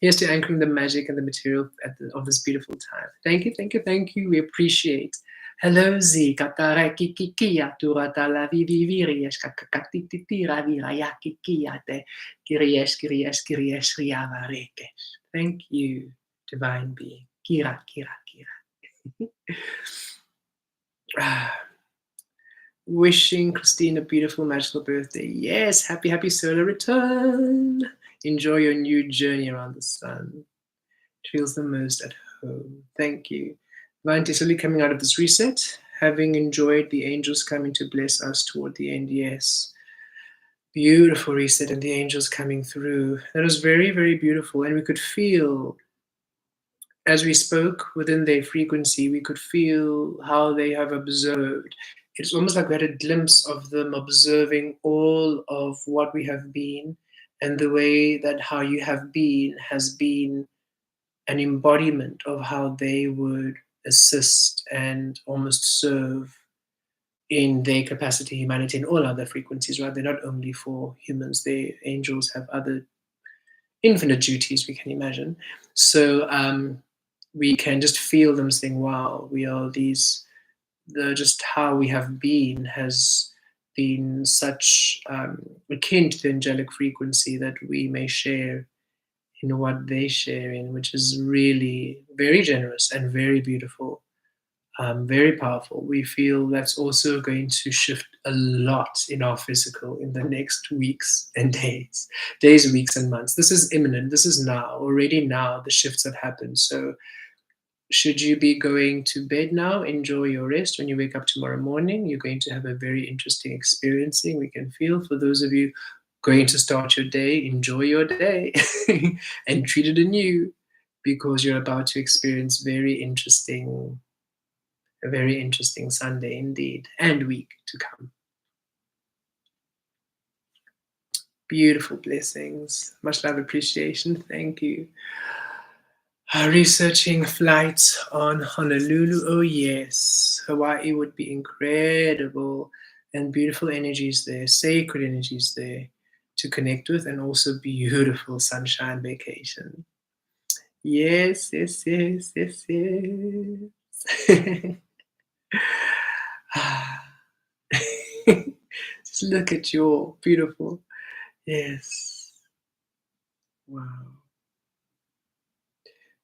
Here's to anchoring the magic and the material of this beautiful time. Thank you, thank you, thank you. We appreciate. Hello, Z. Katareki kikia turata la viviriyesh kakakatiti raviraya kikiyate kiriyesh kiriyesh kiriyesh riyavarekesh. Thank you, divine being. Kira, kira, kira. Wishing Christine a beautiful, magical birthday. Yes, happy, happy solar return. Enjoy your new journey around the sun. It feels the most at home. Thank you. Vanti, slowly coming out of this reset, having enjoyed the angels coming to bless us toward the end. Yes. Beautiful reset and the angels coming through. That was very, very beautiful. And we could feel as we spoke within their frequency, we could feel how they have observed. It's almost like we had a glimpse of them observing all of what we have been, and the way that how you have been has been an embodiment of how they would assist and almost serve in their capacity, humanity, and all other frequencies, right? They're not only for humans, the angels have other infinite duties we can imagine. So we can just feel them saying, wow, we are these, just how we have been has been such akin to the angelic frequency that we may share in what they share in, which is really very generous and very beautiful, very powerful. We feel that's also going to shift a lot in our physical in the next weeks and days, weeks, and months. This is imminent. This is now, already now, the shifts have happened. So, should you be going to bed now, enjoy your rest. When you wake up tomorrow morning, you're going to have a very interesting experiencing. We can feel. For those of you going to start your day, enjoy your day and treat it anew, because you're about to experience a very interesting Sunday indeed, and week to come. Beautiful blessings. Much love, appreciation. Thank you. Researching flights on Honolulu. Oh, yes. Hawaii would be incredible, and beautiful energies there, sacred energies there to connect with, and also beautiful sunshine vacation. Yes, yes, yes, yes, yes. Just look at your beautiful. Yes. Wow.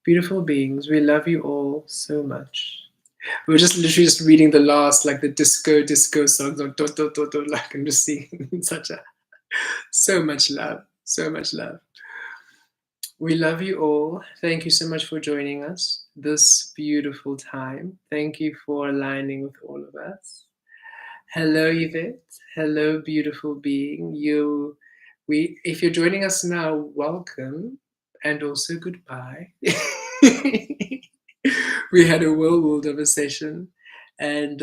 Beautiful beings, we love you all so much. We were just literally just reading the last, like the disco songs of dot dot dot dot, like I'm just seeing such a so much love, so much love. We love you all. Thank you so much for joining us this beautiful time. Thank you for aligning with all of us. Hello, Yvette. Hello, beautiful being. If you're joining us now, welcome, and also goodbye. We had a whirlwind of a session, and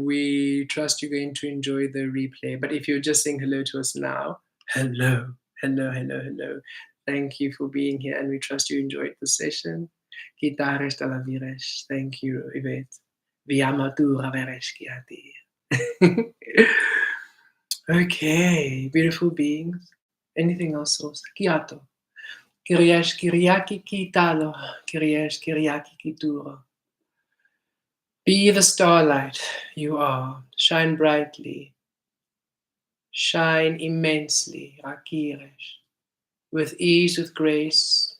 we trust you're going to enjoy the replay. But if you're just saying hello to us now, hello, hello, hello, hello. Thank you for being here, and we trust you enjoyed the session. Guitarres de la Viresh. Thank you, Yvette. Viamatura Vereshkiati. Okay, beautiful beings. Anything else? Kiato. Kiriash kiriaki kitalo. Kiriash kiriaki kituro. Be the starlight you are. Shine brightly. Shine immensely. Akiresh. With ease, with grace,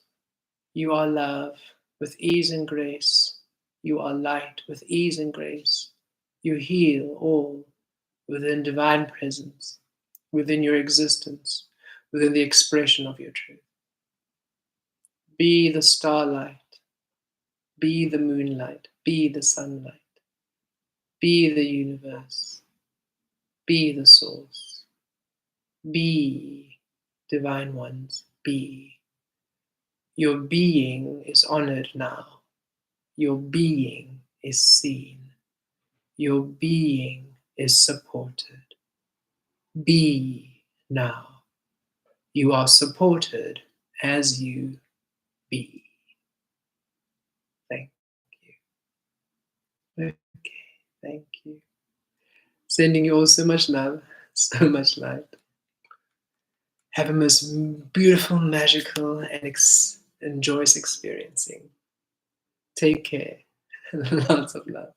you are love. With ease and grace, you are light. With ease and grace, you heal all within divine presence, within your existence, within the expression of your truth. Be the starlight, be the moonlight, be the sunlight, be the universe, be the source, be divine ones, be. Your being is honored now. Your being is seen. Your being is supported. Be now. You are supported as you be. Thank you. Okay, thank you. Sending you all so much love, so much light. Have a most beautiful, magical, and joyous experiencing. Take care. Lots of love.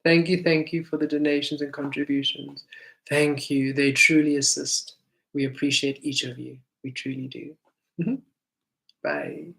Thank you for the donations and contributions. Thank you. They truly assist. We appreciate each of you. We truly do. Bye.